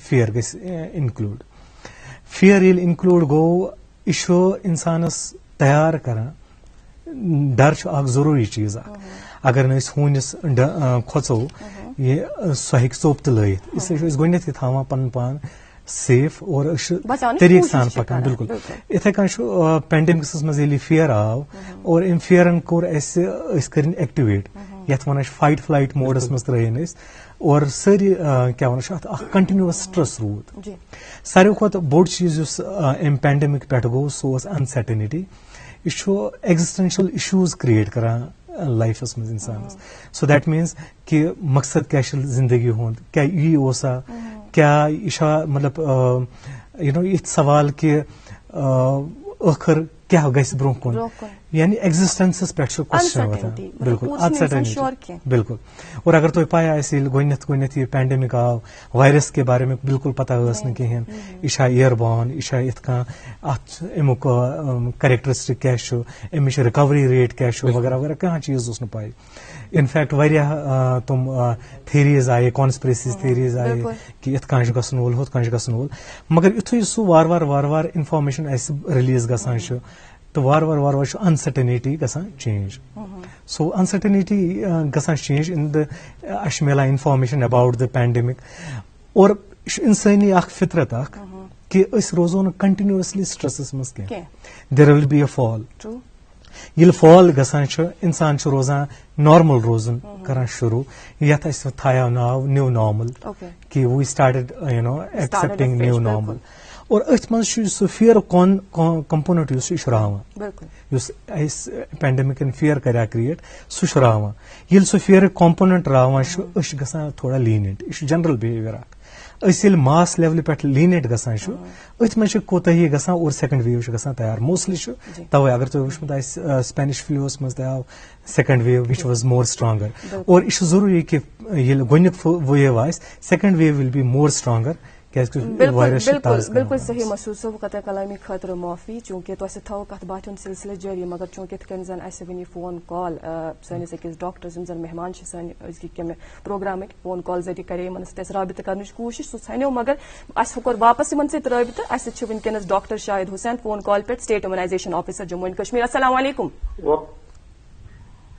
فِیر گژھِ اِنکلوٗڈ. فِیر ییٚلہِ اِنکلوٗڈ گوٚو, یہِ چھُ اِنسانس تیار کران ڈر اخ ضروری چیز اگر نہ ہونس کھوژو یہ سہ ہیکہ ژوٚپ تہ لٲیِتھ اس لیے گۄڈنیتھٕے تھاوان پنُن پان سیف اور طریقہٕ سان پکان بالکل اتھے کٔنۍ پینڈیمکس منٛز ییٚلہِ فِیر آو اور امہِ فِیرن کوٚر اسہِ أسۍ کٔرِنۍ ایکٹِویٹ یتھ ونان چھِ فایٹ فلایٹ موڈس منٛز ترٲیِن أسۍ اور سٲری کیاہ ونان چھِ اتھ اکھ کنٹِنیوس سٹرس روٗد ساروی کھۄتہٕ بوٚڑ چیٖز یُس امہِ پینڈیمِک پٮ۪ٹھ گوٚو سُہ اوس انسرٹنٹی یہ چھُ ایگزسٹینشل اِشوٗز کریٹ کران لائفس منٛز انسانس سو دیٹ میٖنز کہ مقصد کیاہ چھُ زندگی ہُنٛد کیاہ یی اوسا کیا یہ چھا مطلب یِتھ سوال کہ ٲخر کیا گژھِ برونٛہہ کُن یعنی ایگزسٹینسس پٮ۪ٹھ چھُ کوسچن وۄتھان بالکل انسرٹنٹی بالکل اور اگر تۄہہِ پاے آسہِ ییٚلہِ گۄڈنیتھ یہ پینڈیمک آو وائرس کے بارے میں بالکل پتہ ٲس نہٕ کِہیٖنۍ یہِ چھا ایئر بارن یہ چھا یِتھ کانٛہہ اتھ امیُک کریکٹرسٹک کیاہ چھُ امِچ رِکوری ریٹ کیاہ چھُ وغیرہ وغیرہ کانٛہہ چیٖز اوس نہٕ پاے انفیکٹ واریاہ تم تھیریز آیہِ کانسپریسیز تھیریز آیہِ کہ یِتھ کٔنۍ چھُ گژھُن وول ہُتھ کٔنۍ چھُ گژھُن وول مگر یُتھُے سُہ وارٕ انفارمیشن اسہِ رِلیٖز گژھان چھُ تہٕ وارٕ چھُ انسرٹنٹی گژھان چینج سو انسرٹنٹی گژھان چینج ان د اسہِ چھِ ملان انفارمیشن اباؤٹ د پینڈیمک اور یہ چھُ انسٲنی اکھ فطرت اکھ کہ أسۍ روزو نہٕ کنٹِنیوسلی سٹرسس منٛز کینٛہہ دیر ول بی اے فال ییٚلہِ فال گژھان چھُ انسان چھُ روزان نارمل روزُن کران شروٗع یتھ أسۍ تھایو ناو نیو نارمل کہ وی سٹارٹڈ ایکسپٹنگ نیو نارمل اور أتھۍ منٛز چھُ سُہ فِیرُک کمپوننٹ یُس چھُ یہِ چھُ راوان یُس اسہِ پینڈیمکن فِیر کریا کریٹ سُہ چھُ راوان ییٚلہِ سُہ فِیرُک کمپوننٹ راوان چھُ أسۍ چھِ گژھان تھوڑا لینیٹ یہ چھُ جنرل بہیویئر اکھ أسۍ ییٚلہِ ماس لیولہِ پٮ۪ٹھ لینیٹ گژھان چھُ أتھۍ منٛز چھِ کوتاہی گژھان اور سیکنڈ ویو چھُ گژھان تیار موسٹلی چھُ توے اگر تۄہہِ وٕچھمُت آسہِ سپینش فلوٗوس منٛز تہِ آو second wave which was more stronger اور یہ چھُ ضروٗری کہ ییٚلہِ گۄڈنیُک ویو آسہِ second wave will be more stronger بالکل صحیح محسوس صٲب قطع کلامی خٲطرٕ معافی چوٗنٛکہِ تۄہہِ سۭتۍ تھاوو کتھ باتھِ ہُنٛد سلسلہٕ جٲری مگر چوٗنٛکہِ یِتھ کٔنۍ زن اسہِ وٕنی فون کال سٲنِس أکِس ڈاکٹرس یِم زن مہمان چھِ سانہِ أزکہِ کمہِ پروگرامٕکۍ فون کال ذٔریعہٕ کرے یِمن سۭتۍ اَسہِ رٲبطہٕ کرنٕچ کوٗشش سُہ ژھنیو مگر اَسہِ کوٚر واپس یِمن سۭتۍ رٲبطہٕ اَسہِ سۭتۍ چھِ وٕنکیٚنس ڈاکٹر شاہد حسین فون کال پٮ۪ٹھ state immunization officer Jammu and Kashmir السلام علیکم.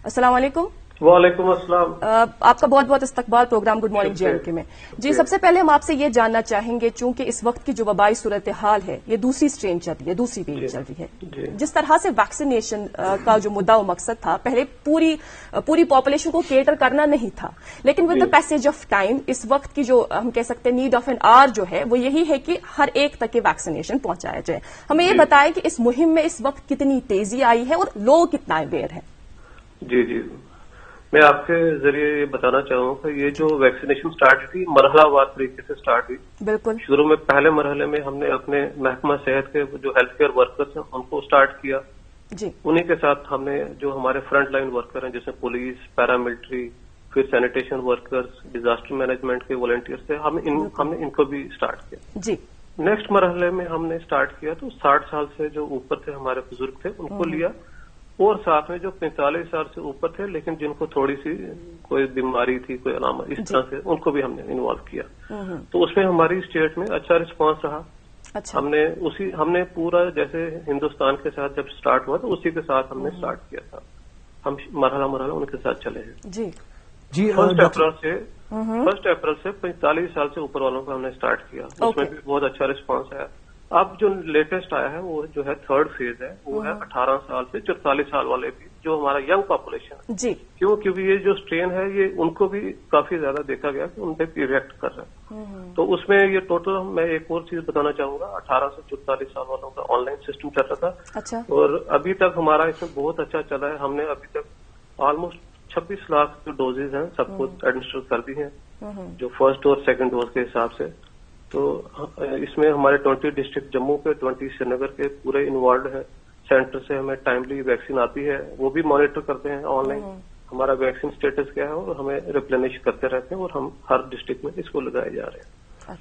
السلام علیکم. وعلیکم السلام. آپ کا بہت بہت استقبال program good morning J and K میں. جی سب سے پہلے ہم آپ سے یہ جاننا چاہیں گے چونکہ اس وقت کی جو وبائی صورتحال ہے یہ دوسری اسٹرین چل رہی ہے دوسری ویو چل رہی ہے جس طرح سے ویکسینیشن کا جو مدعا و مقصد تھا پہلے پوری پاپولیشن کو کیٹر کرنا نہیں تھا لیکن with the passage of time اس وقت کی جو ہم کہہ سکتے ہیں نیڈ آف این آر جو ہے وہ یہی ہے کہ ہر ایک تک یہ ویکسینیشن پہنچایا جائے. ہمیں یہ بتائیں کہ اس مہم میں اس وقت کتنی تیزی آئی ہے اور لوگ کتنا اویئر ہیں. جی میں آپ کے ذریعے یہ بتانا چاہوں کہ یہ جو ویکسینیشن سٹارٹ تھی مرحلہ وار طریقے سے سٹارٹ ہوئی. بالکل شروع میں پہلے مرحلے میں ہم نے اپنے محکمہ صحت کے جو ہیلتھ کیئر ورکرز ہیں ان کو سٹارٹ کیا. جی انہیں کے ساتھ ہم نے جو ہمارے فرنٹ لائن ورکر ہیں جیسے پولیس پیراملٹری پھر سینیٹیشن ورکرز ڈیزاسٹر مینجمنٹ کے والنٹیئرس تھے ہم نے ان کو بھی سٹارٹ کیا. جی نیکسٹ مرحلے میں ہم نے سٹارٹ کیا تو 60 سال سے جو اوپر تھے ہمارے بزرگ تھے ان کو لیا اور ساتھ میں جو 45 سال سے اوپر تھے لیکن جن کو تھوڑی سی کوئی بیماری تھی کوئی علامت اس طرح سے ان کو بھی ہم نے انوالو کیا. تو اس میں ہماری اسٹیٹ میں اچھا رسپانس رہا. ہم نے پورا جیسے ہندوستان کے ساتھ جب سٹارٹ ہوا تو اسی کے ساتھ ہم نے سٹارٹ کیا تھا. ہم مرحلہ ان کے ساتھ چلے ہیں. جی 1 اپریل سے 45 سال سے اوپر والوں کو ہم نے سٹارٹ کیا. اس میں بھی بہت اچھا رسپانس آیا. اب جو لیٹسٹ آیا ہے وہ جو ہے 3rd فیز ہے وہ ہے 18 سال سے 44 سال والے بھی جو ہمارا ینگ پاپولیشن ہے. جی کیونکہ یہ جو اسٹرین ہے یہ ان کو بھی کافی زیادہ دیکھا گیا کہ ان پہ ریئیکٹ کر رہا ہے. تو اس میں یہ ٹوٹل میں ایک اور چیز بتانا چاہوں گا 18 سے 44 سال والوں کا آن لائن سسٹم چل رہا تھا اور ابھی تک ہمارا اس میں بہت اچھا چلا ہے. ہم نے ابھی تک آلموسٹ 26 لاکھ جو ڈوزز ہیں سب کو ایڈمنسٹر کر دی ہیں جو فرسٹ اور سیکنڈ ڈوز کے حساب سے. تو اس میں ہمارے 20 ڈسٹرکٹ جموں کے 20 سری نگر کے پورے انوالوڈ ہیں. سینٹر سے ہمیں ٹائملی ویکسین آتی ہے وہ بھی مانیٹر کرتے ہیں آن لائن ہمارا ویکسین اسٹیٹس کیا ہے اور ہمیں ریپلینش کرتے رہتے ہیں اور ہم ہر ڈسٹرکٹ میں اس کو لگائے جا رہے ہیں.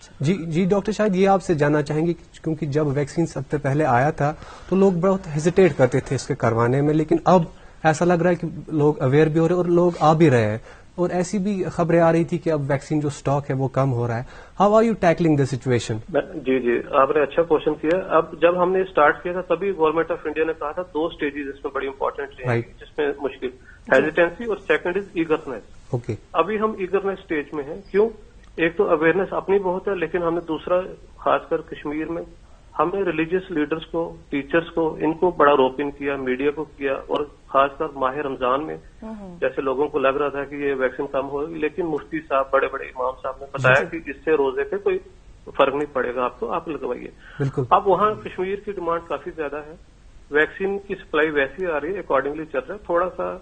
جی ڈاکٹر شاید یہ آپ سے جاننا چاہیں گے کیونکہ جب ویکسین سب سے پہلے آیا تھا تو لوگ بہت ہیزیٹیٹ کرتے تھے اس کے کروانے میں لیکن اب ایسا لگ رہا ہے کہ لوگ اویئر بھی ہو رہے ہیں اور لوگ آ بھی رہے ہیں. اور ایسی بھی خبریں آ رہی تھی کہ اب ویکسین جو اسٹاک ہے وہ کم ہو رہا ہے. How are you tackling this situation? جی آپ نے اچھا کوشچن کیا. اب جب ہم نے اسٹارٹ کیا تھا تبھی گورنمنٹ آف انڈیا نے کہا تھا 2 اسٹیجز اس میں بڑی امپورٹنٹ ہیں جس میں مشکل ہیزیٹینسی اور سیکنڈ از ایگرنیس. اوکے ابھی ہم ایگرنیس اسٹیج میں ہیں. کیوں؟ ایک تو اویئرنیس اپنی بہت ہے, لیکن ہم نے دوسرا خاص کر کشمیر میں ہم نے ریلیجیس لیڈرز کو, ٹیچرز کو, ان کو بڑا روپ ان کیا, میڈیا کو کیا, اور خاص کر ماہ رمضان میں جیسے لوگوں کو لگ رہا تھا کہ یہ ویکسین کم ہوگی, لیکن مفتی صاحب بڑے بڑے امام صاحب نے بتایا کہ اس سے روزے پہ کوئی فرق نہیں پڑے گا آپ کو, آپ لگوائیے. اب وہاں کشمیر کی ڈیمانڈ کافی زیادہ ہے, ویکسین کی سپلائی ویسی آ رہی ہے, اکارڈنگلی چل رہا ہے. تھوڑا سا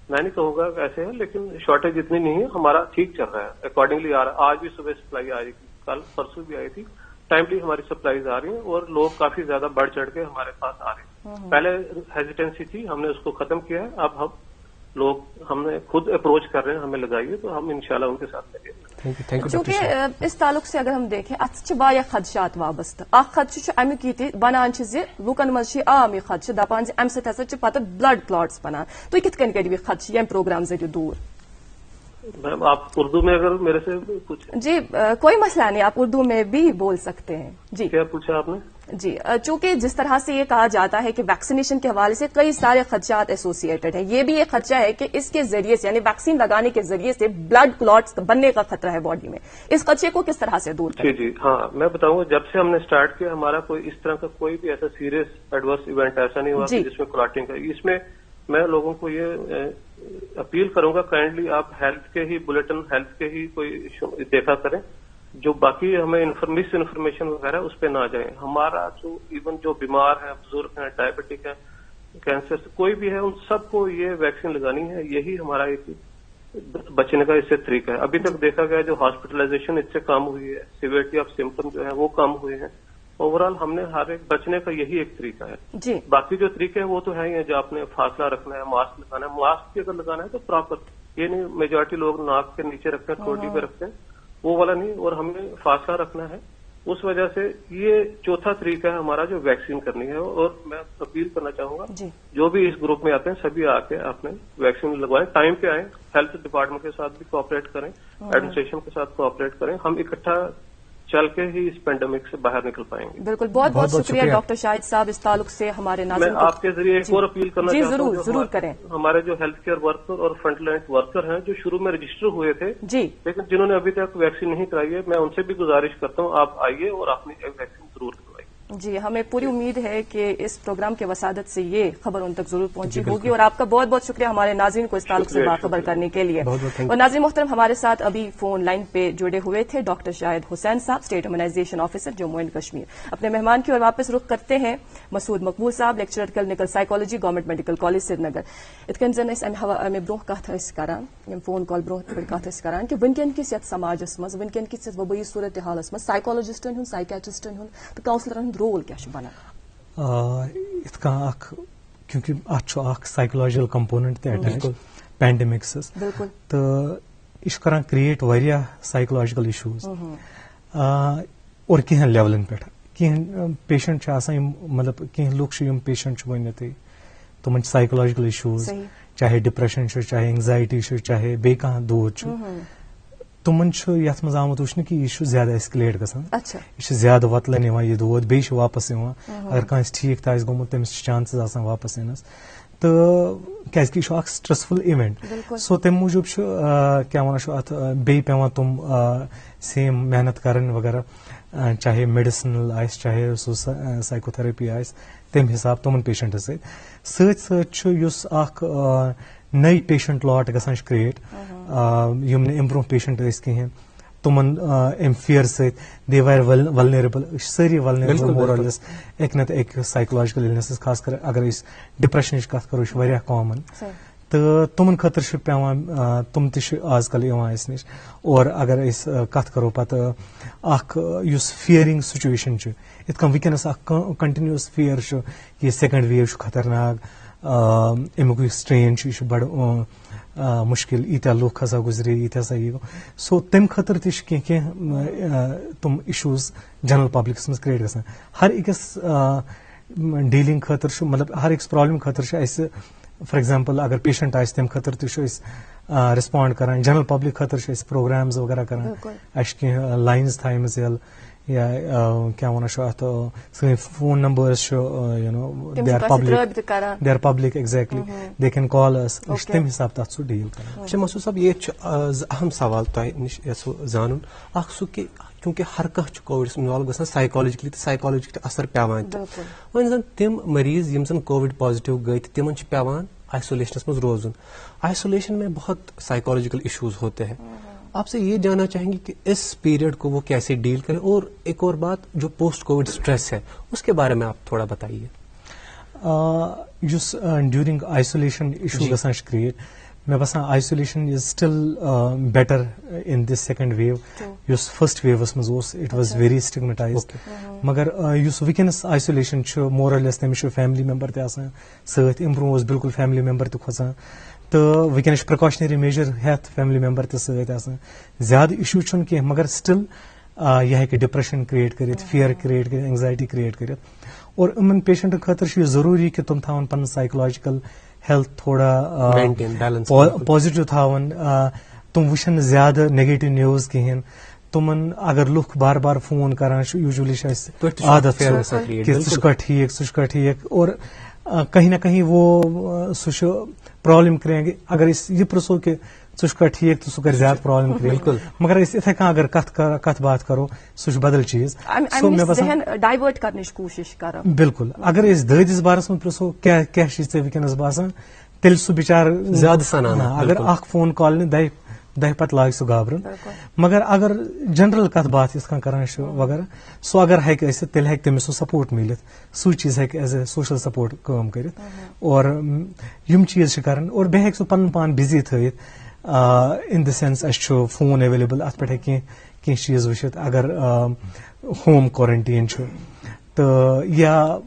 میں نہیں کہوں گا ایسے ہے, لیکن شارٹیج اتنی نہیں ہے, ہمارا ٹھیک چل رہا ہے, اکارڈنگلی آ رہا ہے. آج بھی صبح سپلائی آ رہی تھی, کل پرسوں بھی آئی تھی, ٹائملی ہماری سپلائیز آ رہی ہیں اور لوگ کافی زیادہ بڑھ چڑھ کے ہمارے پاس آ رہے ہیں. پہلے ہیزیٹینسی تھی, ہم نے اس کو ختم کیا ہے. اب ہم نے خود اپروچ کر رہے ہیں ہمیں لگائیے, تو ہم انشاءاللہ ان کے ساتھ لگیں گے. چونکہ اس تعلق سے اگر ہم دیکھیں ات خدشات وابستہ. اخ خدشہ امیک یہ بنان لوکن مز عام یہ خدشہ دپان امہ سۭتۍ ہسا پتہ بلڈ کلاٹس بنان. تھی کت کن کٔرِو یہ خدشہ یم پروگرام ذریعہ دور؟ میم آپ اردو میں اگر میرے سے کچھ جی کوئی مسئلہ نہیں, آپ اردو میں بھی بول سکتے ہیں. جی کیا پوچھا آپ نے؟ جی چونکہ جس طرح سے یہ کہا جاتا ہے کہ ویکسینیشن کے حوالے سے کئی سارے خدشات ایسوسیٹڈ ہیں, یہ بھی ایک خدشہ ہے کہ اس کے ذریعے سے یعنی ویکسین لگانے کے ذریعے سے بلڈ کلاٹس بننے کا خطرہ ہے باڈی میں. اس خدشے کو کس طرح سے دور کریں؟ جی ہاں میں بتاؤں گا. جب سے ہم نے اسٹارٹ کیا ہمارا کوئی اس طرح کا کوئی بھی ایسا سیریس ایڈورس ایونٹ ایسا نہیں ہوا جس میں کلاٹنگ کا. اس میں میں لوگوں کو یہ اپیل کروں گا کائنڈلی آپ ہیلتھ کے ہی بلیٹن, ہیلتھ کے ہی کوئی دیکھا کریں, جو باقی ہمیں مس انفارمیشن وغیرہ اس پہ نہ جائیں. ہمارا جو ایون جو بیمار ہیں, بزرگ ہیں, ڈائبٹک ہیں, کینسر سے کوئی بھی ہے, ان سب کو یہ ویکسین لگانی ہے. یہی ہمارا ایک بچنے کا اس سے طریقہ ہے. ابھی تک دیکھا گیا جو ہاسپٹلائزیشن اس سے کم ہوئی ہے, سیویرٹی آف سمپٹم جو ہے وہ کم ہوئے ہیں. اوور آل ہم نے ہر ایک بچنے کا یہی ایک طریقہ ہے. جی باقی جو طریقے ہیں وہ تو ہے ہی ہیں, جو آپ نے فاصلہ رکھنا ہے, ماسک لگانا ہے. ماسک بھی اگر لگانا ہے تو پراپر, یہ نہیں میجورٹی لوگ ناک کے نیچے رکھتے ہیں, ٹھوڑی پہ رکھتے ہیں, وہ والا نہیں. اور ہمیں فاصلہ رکھنا ہے. اس وجہ سے یہ چوتھا طریقہ ہے ہمارا جو ویکسین کرنی ہے. اور میں اپیل کرنا چاہوں گا جو بھی اس گروپ میں آتے ہیں سبھی آ کے اپنے ویکسین لگوائیں, ٹائم پہ آئیں, ہیلتھ ڈپارٹمنٹ کے ساتھ بھی کوآپریٹ کریں, ایڈمنسٹریشن کے ساتھ کوآپریٹ کریں. ہم اکٹھا چل کے ہی اس پینڈیمک سے باہر نکل پائیں گے. بالکل, بہت بہت شکریہ ڈاکٹر شاہد صاحب. اس تعلق سے ہمارے ناظرین میں آپ کے ذریعے ایک اور اپیل کرنا چاہتا ہوں. ضرور کریں. ہمارے جو ہیلتھ کیئر ورکر اور فرنٹ لائن ورکر ہیں جو شروع میں رجسٹر ہوئے تھے لیکن جنہوں نے ابھی تک ویکسین نہیں کرائی ہے, میں ان سے بھی گزارش کرتا ہوں آپ آئیے اور اپنی ویکسین ضرور کروائیے. جی ہمیں پوری امید ہے کہ اس پروگرام کے وسادت سے یہ خبر ان تک ضرور پہنچی ہوگی. اور آپ کا بہت بہت شکریہ ہمارے ناظرین کو اس تعلق سے باخبر کرنے کے لیے. اور ناظرین محترم, ہمارے ساتھ ابھی فون لائن پہ جڑے ہوئے تھے ڈاکٹر شاہد حسین صاحب, state immunization officer Jammu and Kashmir. اپنے مہمان کی اور واپس رخ کرتے ہیں مسعود مقبول صاحب, lecturer clinical psychology, government medical college Srinagar. ات کن زن امہ برو کت کران فون کال برو کت کران کہ ونکین کس یتھ سماجس مز ونکین کس یتھ وبائی صورت حالس مز سائیکالوجسٹن ہند, سائیکیٹرسٹن ہند تو کاؤنسلرن ہند رول کیا بنان؟ کیونکہ ات سائیکولوجیکل کمپوننٹ اٹیچ پینڈیمک تو یہ کران کریٹ واریاہ سائیکولوجیکل ایشوز اور کینٛہن لیولن پہ. کینٛہہ پیشنٹ مطلب کینٛہہ لُکھ پیشنٹ ؤنِتھ تمن سائیکولوجیکل ایشوز, چاہے ڈپریشن چاہے اینگزائٹی چاہے بیٚیہِ کانٛہہ دود تمن یتھ مز آمت وچھنہٕ کہ یہ زیادہ ایسکلیٹ گژھان, یہ زیادہ وتلن یہ دود, بیٚیہِ واپس اگر کٲنٛسہِ ٹھیک تہ گوٚمُت تٔمِس چھِ چانسز آسان واپس یِنس. تہٕ کیازِ یہ سٹریسفل ایونٹ, سو تمہِ موٗجوٗب کیا ونان اتھ بیٚیہِ پیٚوان تم سیم محنت کرٕنۍ وغیرہ, چاہے میڈیسنل آسہِ چاہے سُہ سائیکو تھراپی آسہِ, تمہِ حساب تمن پیشنٹس سۭتۍ سۭتۍ یُس اکھ نٔے پیشنٹ لاٹ گژھان کریٹ یم نہٕ امہِ برونٛہہ پیشنٹ ٲسۍ کِہیٖنۍ, تمن امہِ فِیر سۭتۍ دے وار ولنریبل, أسۍ چھِ سٲری ولنریبل مورلس اکہِ نتہٕ اکہِ سائیکولوجیکل النیسز, خاص کر اگر أسۍ ڈپریشنٕچ کتھ کرو, یہ چھِ واریاہ کامن. تہٕ تمن خٲطرٕ چھُ پیٚوان تم تہِ چھِ آز کل یِوان اَسہِ نِش. اور اگر أسۍ کتھ کرو پتہٕ اکھ یُس فِیرِنگ سُچویشن چھُ, یِتھ کٔنۍ وٕنکیٚنس اکھ کنٹِنیوس فِیر چھُ یہِ سیکنڈ ویو چھُ خطرناک, امیُک یُس سٹرین چھُ یہِ چھُ بڑٕ مشکل, ییٖتیاہ لُکھ ہسا گُزرے, ییٖتیاہ ہسا یہِ گوٚو. سو تمہِ خٲطرٕ تہِ چھِ کینٛہہ تم اِشوٗز جنرل پبلکس منٛز کریٹ گژھان. ہر أکِس ڈیٖلنگ خٲطرٕ چھُ مطلب ہر أکِس پرابلم خٲطرٕ چھُ اَسہِ فار ایگزامپل اگر پیشنٹ آسہِ تمہِ خٲطرٕ تہِ چھُ أسۍ رِسپونڈ کران جنرل پبلک خٲطرٕ چھِ أسۍ پروگرامز وغیرہ کران اَسہِ چھِ کینٛہہ لاینز تھایمٕژ یَلہٕ یا کیٛاہ وَنان چھُ اَتھ سٲنۍ فون نمبٲرٕز چھُ you know they are public exactly they can call us أسۍ چھِ تَمہِ حساب تَتھ سُہ ڈیٖل کران. اچھا مسعود صاحب یہ اہم سوال تۄہہِ نِش یژھو زانُن اکھ سُہ کہِ چوٗنکہِ ہر کانٛہہ چھُ کووِڈس اِنوالو گژھان سایکالجکلی تہٕ سایکالجکلی اثر پیوان تہِ وۄنۍ زن تِم مریض یِم زن کووِڈ پازِٹیو گٔے تہٕ تِمن چھُ پیوان آئسولیشنس منٛز روزُن. آئسولیشن میں بہت سائیکالوجیکل ایشوز ہوتے ہیں. آپ سے یہ جاننا چاہیں گے کہ اس پیریڈ کو وہ کیسے ڈیل کریں اور ایک اور بات جو پوسٹ کووڈ اسٹریس ہے اس کے بارے میں آپ تھوڑا بتائیے. یُس ڈیوٗرِنگ آئسولیشن ایشوٗ گژھان چھِ کریٹ مےٚ باسان isolation is still better in this second wave یُس فٔسٹ ویوَس منٛز اوس اٹ واز ویری سٹگمٹایزڈ مگر یُس وٕنکیٚنس آئسولیشن چھُ مورلیس تٔمِس چھُ فیملی ممبر تہِ آسان سۭتۍ اَمہِ برونٛہہ اوس بالکل فیملی ممبر تہِ کھۄژان تہٕ وٕنکیٚنس چھُ پرکاشنری میجر ہیٚتھ فیملی ممبر تہِ سۭتۍ آسان زیادٕ اِشوٗ چھُنہٕ کینٛہہ مگر سٹل یہِ ہیٚکہِ ڈپریشن کریٹ کٔرِتھ فِیر کریٹ کٔرِتھ اینگزایٹی کریٹ کٔرِتھ اور یِمن پیشنٹن خٲطرٕ چھُ یہِ ضروٗری کہِ تِم تھاوَن پنُن سایکولجکل ہیلتھ تھوڑا پازِٹو تھاوَن تِم وٕچھن نہٕ زیادٕ نگیٹِو نِوٕز کِہینۍ تِمن اگر لُکھ بار بار فون کران چھِ یوٗجؤلی چھِ اَسہِ عادت کہِ ژٕ چھُکھا ٹھیٖک ژٕ چھُکھا ٹھیٖک اور کہیں نہ کہیں وہ سُہ چھُ پرابلم کریں اگر أسۍ یہِ پرژھو کہِ ژٕ چھُکھا ٹھیٖک تہٕ سُہ کرِ زیادٕ پرابلم کریٹ مگر أسۍ یِتھے کٔنۍ اگر کتھ باتھ کرو سُہ چھُ بدل چیٖز ڈایوٲٹ کرنٕچ کوٗشش کران. بالکل اگر أسۍ دٲدِس بارس منٛز پرژھو کیٛاہ چھُے ژےٚ وٕنکیٚنس باسان تیٚلہِ سُہ بِچارٕ زیادٕ سنان اگر اکھ فون کال نہِ دہہِ پتہٕ لاگہِ سُہ گابرُن مگر اگر جنرل کتھ باتھ یِتھ کٔنۍ کران چھُ وغیرہ سُہ اگر ہیٚکہِ ٲسِتھ تیٚلہِ ہیٚکہِ تٔمِس سُہ سپورٹ میٖلِتھ سُے چیٖز ہیٚکہِ ایز اے سوشل سپورٹ کٲم کٔرِتھ اور یِم چیٖز چھِ کران اور بیٚیہِ ہیٚکہِ سُہ پنُن پان بِزی تھٲیِتھ ان دِ سینس اَسہِ چھُ فون ایویلیبل اتھ پٮ۪ٹھ ہیٚکہِ کینٛہہ چیٖز وٕچھِتھ اگر ہوم کورنٹیٖن چھُ تہٕ یا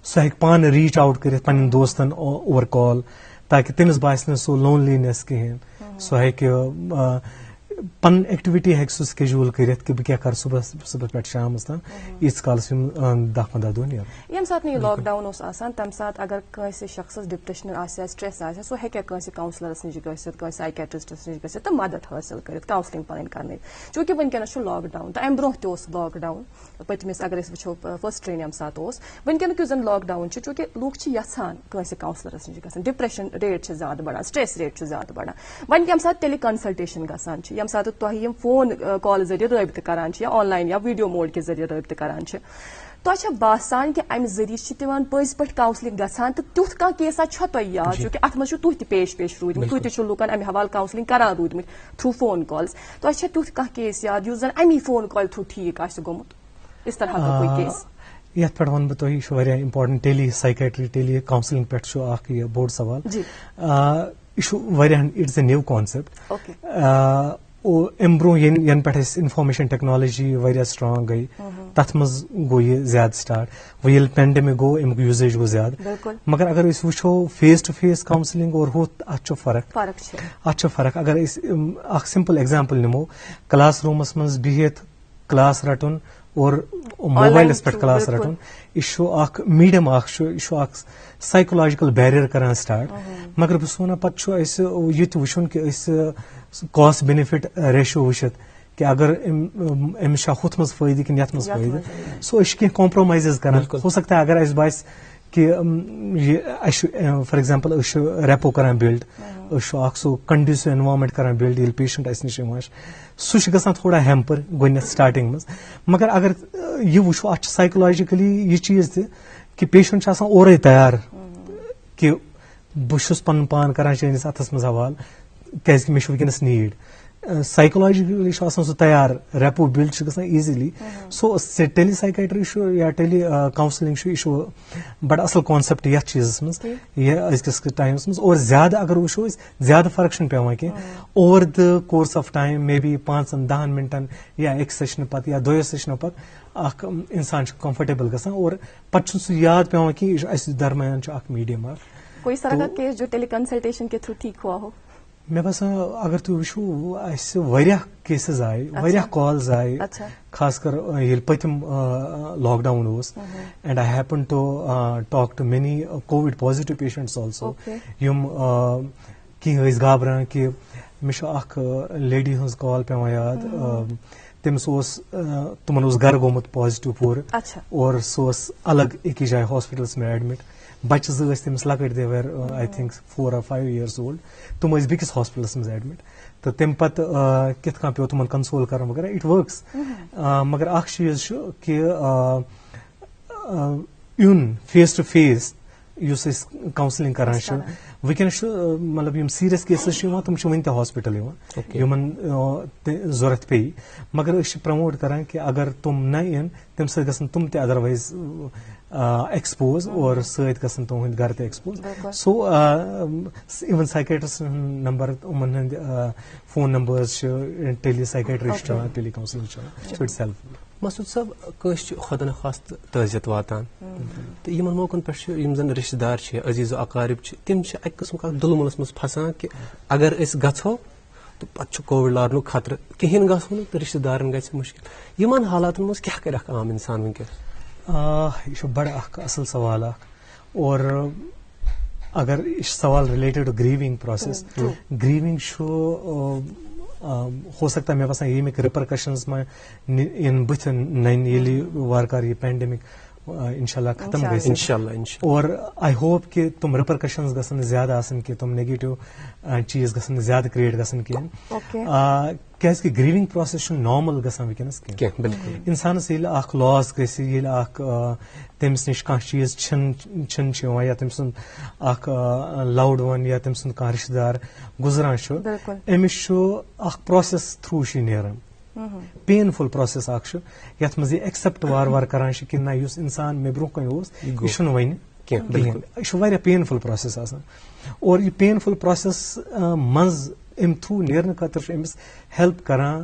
سُہ ہیٚکہِ پانہٕ ریٖچ آوُٹ کٔرِتھ پنٕنٮ۪ن دوستن اوور کال تاکہِ تٔمِس باسہِ نہٕ سُہ لونلینیس کِہینۍ سُہ ہیٚکہِ پنٕنۍ ایکٹیوِٹی ہیٚکہِ سُہ سکیجوٗل کٔرِتھ کہِ بہٕ کیٛاہ کرٕ صبحس پٮ۪ٹھ شامس تام ییٖتِس کالس یِم 10-15 دۄہ نیرن. ییٚمہِ ساتہٕ یہِ لاک ڈاوُن اوس آسان تمہِ ساتہٕ اگر کٲنٛسہِ شخصس ڈپریشن آسہِ سٹریس آسہِ سُہ ہیٚکہِ کٲنٛسہِ کاونسلرس نِش گٔژھِتھ کٲنٛسہِ سایکیٹرسٹس نِش گٔژھِتھ تہٕ مدد حٲصِل کٔرِتھ کاونسلنگ پنٕنۍ کرنٕچ چوٗنکہِ وٕنکیٚنس چھُ لاک ڈاوُن تہٕ امہِ برونٛہہ تہِ اوس لاک ڈاوُن پٔتمِس اگر أسۍ وٕچھو فٔسٹ ٹرین ییٚمہِ ساتہٕ اوس وٕنکیٚنُک یُس زن لاک ڈاوُن چھُ چوٗنکہِ لُکھ چھِ یژھان کٲنٛسہِ کاونسلرس نِش گژھُن ڈپریشن ریٹ چھِ زیادٕ بڑان سٹریس ریٹ چھُ زیادٕ بڑان وۄنۍ ییٚمہِ ساتہٕ ٹیلی کنسلٹیشن گژھان چھِ ییٚمہِ ساتہٕ تۄہہِ یِم فون کال ذٔریعہٕ رٲبطہٕ کران چھِ یا آن لاین یا ویڈیو موڈ کہِ ذٔریعہٕ رٲبطہٕ کران چھِ تۄہہِ چھا باسان کہِ امہِ ذٔریعہٕ چھِ تِمن پٔزۍ پٲٹھۍ کاونسلنگ گژھان تہٕ تیُتھ کانٛہہ کیسا چھا تۄہہِ یاد چوٗنکہِ اتھ منٛز چھُ تُہۍ تہِ پیش روٗدمٕتۍ تُہۍ تہِ چھِو لُکن امہِ حوالہٕ کاونسلنگ کران روٗدمٕتۍ تھروٗ فون کالز تۄہہِ چھا تیُتھ کانٛہہ کیس یاد یُس زن امی فون کال تھروٗ ٹھیٖک آسہِ گوٚمُت اس طرح کا کوئی کیس. یتھ پٮ۪ٹھ ونہٕ بہٕ تۄہہِ یہِ چھُ واریاہ امپارٹنٹ ٹیلی سایکیٹری ٹیلی کاونسلنگ پٮ۪ٹھ چھُ اکھ یہِ بوٚڑ سوال یہِ چھُ واریاہن اٹس اے نِو کانسیپٹ امہِ برونٛہہ ینہٕ پٮ۪ٹھ اَسہِ انفارمیشن ٹیکنالوجی واریاہ سٹرانگ گٔے تتھ منٛز گوٚو یہِ زیادٕ سٹارٹ وۄنۍ ییٚلہِ پینڈیمک گوٚو امیُک یوٗزیج گوٚو زیادٕ مگر اگر أسۍ وٕچھو فیس ٹُو فیس کاونسلنگ اور ہُتھ اتھ چھُ فرق اگر أسۍ اکھ سمپل ایگزامپل نِمو کلاس روٗمس منٛز بِہِتھ کلاس رٹُن اور موبایلس پٮ۪ٹھ کلاس رٹُن یہِ چھُ اکھ میٖڈیم اکھ چھُ یہِ چھُ اکھ سایکولجکل بیریر کران سٹارٹ مگر بہٕ چھُس ونان پتہٕ چھُ اسہِ یہِ تہِ وٕچھُن کہِ أسۍ کاسٹ بینِفٹ ریشو وٕچھِتھ کہِ اگر أمِس چھا ہُتھ منٛز فٲیدٕ کِنہٕ یتھ منٛز فٲیدٕ سو أسۍ چھِ کینٛہہ کمپرومایزز کران ہو سکتا ہے اگر اسہِ باسہِ کہِ یہِ اسہِ چھُ فار ایگزامپل أسۍ چھِ ریپو کران بِلڈ أسۍ چھُ اکھ سُہ کنڈیوسِو انوارمنٹ کران بِلڈ ییٚلہِ پیشنٹ اسہِ نِش یِوان چھِ سُہ چھُ گژھان تھوڑا ہیمپر گۄڈٕنیتھ سٹارٹنگ منٛز مگر اگر یہِ وٕچھو اتھ چھُ سایکولجکلی یہِ چیٖز تہِ کہِ پیشنٹ چھُ آسان اورے تیار کہِ بہٕ چھُس پنُن پان کران چٲنِس اتھس منٛز حوالہٕ کیازِ کہِ مےٚ چھُ وٕنکیٚنس نیٖڈ سایکولجکلی چھُ آسان سُہ تیار ریپو بِلڈ چھُ گژھان ایٖزیلی سو ٹیلی سایکیٹری چھُ یا ٹیلی کاونسلنگ چھُ یہِ چھُ بڑٕ اصل کانسیپٹ یتھ چیٖزس منٛز یہِ أزکِس ٹایمس منٛز اور زیادٕ اگر وٕچھو أسۍ زیادٕ فرق چھُنہٕ پیوان کینٛہہ over the course of time maybe 5-10 منٹن یا اکہِ سیشنہٕ پتہٕ یا دۄیو سیشنو پتہٕ اکھ انسان چھُ کمفرٹیبل گژھان اور پتہٕ چھُنہٕ سُہ یاد پیوان کینٛہہ اسہِ درمیان چھُ اکھ میٖڈیم اکھ. کوئی اس طرح کا کیس جو ٹیلی کنسلٹیشن کے تھرو ٹھیک ہوا ہو؟ مے باسان اگر تُہۍ وٕچھو اَسہِ واریاہ کیسز آیہِ واریاہ کالز آیہِ خاص کر ییٚلہِ پٔتِم لاک ڈاوُن اوس and I happen two talk two many covid positive patients also یِم کینٛہہ ٲسۍ گابران کہِ مےٚ چھُ اکھ لیڈی ہٕنٛز کال پیوان یاد تٔمِس اوس تِمن اوس گرٕ گوٚمُت پازِٹِو پوٗرٕ اور سُہ اوس الگ أکِس جایہِ ہاسپِٹلس منٛز ایڈمِٹ بچہِ زٕ ٲسۍ تٔمِس لۄکٕٹۍ دے ویر آی تھِنک 4 or 5 years old تِم ٲسۍ بیٚکِس ہاسپِٹلس منٛز ایڈمِٹ تہٕ تمہِ پتہٕ کِتھ کٔنۍ پیوٚو تِمن کنسول کرُن وغیرہ اِٹ ؤرکس مگر اکھ چیٖز چھُ کہِ یُن فیس ٹُو فیس یُس أسۍ کاونسلنگ کران چھِ وٕنکیٚنس چھُ مطلب یِم سیٖریس کیسز چھِ یِوان تِم چھِ وُنہِ تہِ ہاسپِٹل یِوان یِمن ضوٚرتھ پیٚیہِ مگر أسۍ چھِ پرموٹ کران کہِ اگر تِم نہ یِن تمہِ سۭتۍ گژھن تِم تہِ ادروایز ایکسپوز اور سۭتۍ گژھن تُہنٛدۍ گرٕ تہِ ایکسپوز سو اِون سایکیٹرسٹ ہُنٛد نمبر یِمن ہٕنٛدۍ فون نمبرز چھِ ٹیلی سایکیٹرسٹ چھِ ٹیلی کاونسلنگ چھِ سو اٹس ہیلپفul. مسعود صٲب کٲنٛسہِ چھُ خۄدا نخواستہٕ تعزیت واتان تہٕ یِمن موقعن پٮ۪ٹھ چھِ یِم زن رِشتہٕ دار چھِ عزیز و اقارب چھِ تِم چھِ اکہِ قٕسمُک اکھ دُلمُلس منٛز پھسان کہِ اگر أسۍ گژھو تہٕ پتہٕ چھُ کووِڈ لارنُک خطرٕ کِہینۍ گژھو نہٕ تہٕ رِشتہٕ دارن گژھِ مُشکِل یِمن حالاتن منٛز کیاہ کرِ اکھ عام انسان وٕنکیٚس؟ یہِ چھُ بڑٕ اکھ اصل سوال اکھ اور اگر یہِ چھُ سوال رِلیٹڈ ٹُو گریٖوِنگ پروسیس گریٖوِنگ چھُ ہو سکتا مےٚ باسان ییٚمِکۍ رِپرکشنز ما یِن بٕتھِ ننہِ ییٚلہِ وارٕ کارٕ یہِ پینڈیمِک انشاء اللہ ختم گژھِ اور آی ہوپ کہِ تِم رِپرکشنز گژھن نہٕ زیادٕ آسٕنۍ کینٛہہ تِم نیگیٹِو چیٖز گژھن نہٕ زیادٕ کریٹ گژھن کینٛہہ کیازِ کہِ گریٖوِنگ پروسیس چھُنہٕ نارمل گژھان وٕنکیٚنس کینٛہہ انسانس ییٚلہِ اکھ لاس گژھِ ییٚلہِ اکھ تٔمِس نِش کانٛہہ چیٖز چھِنہٕ چھُ یِوان یا تٔمۍ سُنٛد اکھ لوڈ ون یا تٔمۍ سُنٛد کانٛہہ رِشتہٕ دار گُزران چھُ أمِس چھُ اکھ پروسیس تھروٗ چھُ نیران پینفُل پروسیس اکھ چھُ یتھ منٛز یہِ ایکسپٹ وارٕ وارٕ کران چھِ کہِ نہ یُس انسان مےٚ برونٛہہ کَنہِ اوس یہِ چھُنہٕ وۄنۍ کینٛہہ یہِ چھُ واریاہ پینفُل پروسیس آسان اور یہِ پینفُل پروسیس منٛز امہِ تھروٗ نیرنہٕ خٲطرٕ چھُ أمِس ہیلپ کران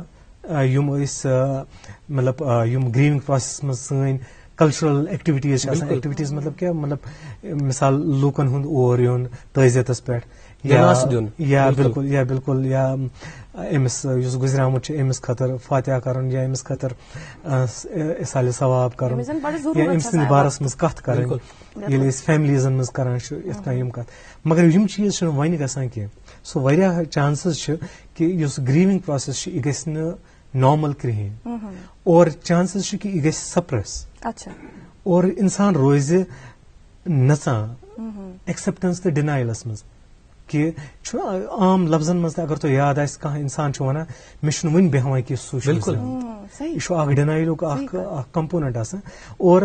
یِم أسۍ مطلب یِم گریٖوِنگ پروسیس منٛز سٲنۍ کلچرل ایکٹیویٹیٖز چھِ آسان ایکٹیویٹیٖز مطلب کیاہ مطلب مثال لوٗکن ہُنٛد اور یُن تعزیتس پٮ۪ٹھ یا بالکل یا أمِس یُس گُزریومُت چھُ أمِس خٲطرٕ فاتحہ کرُن یا أمِس خٲطرٕ اِسالِ ثواب کرُن یا أمۍ سٕنٛدِ بارس منٛز کتھ کرٕنۍ ییٚلہِ أسۍ فیملیٖزن منٛز کران چھِ یِتھ کٔنۍ یِم کتھ مگر یِم چیٖز چھِنہٕ وۄنۍ گژھان کینٛہہ سو واریاہ چانسز چھِ کہِ یُس گریٖوِنگ پروسیس چھُ یہِ گژھِ نہٕ نارمل کِہینۍ اور چانسز چھِ کہِ یہِ گژھِ سپریس اور انسان روزِ نژان ایکسپٹنس تہٕ ڈِنایلس منٛز کہِ چھُ عام لفظن منٛز تہِ اگر تۄہہِ یاد آسہِ کانٛہہ انسان چھُ ونان مےٚ چھُنہٕ وُنہِ بیٚہوان کہِ سُہ چھُ یہِ چھُ اکھ ڈِنایلُک اکھ کمپوننٹ آسان اور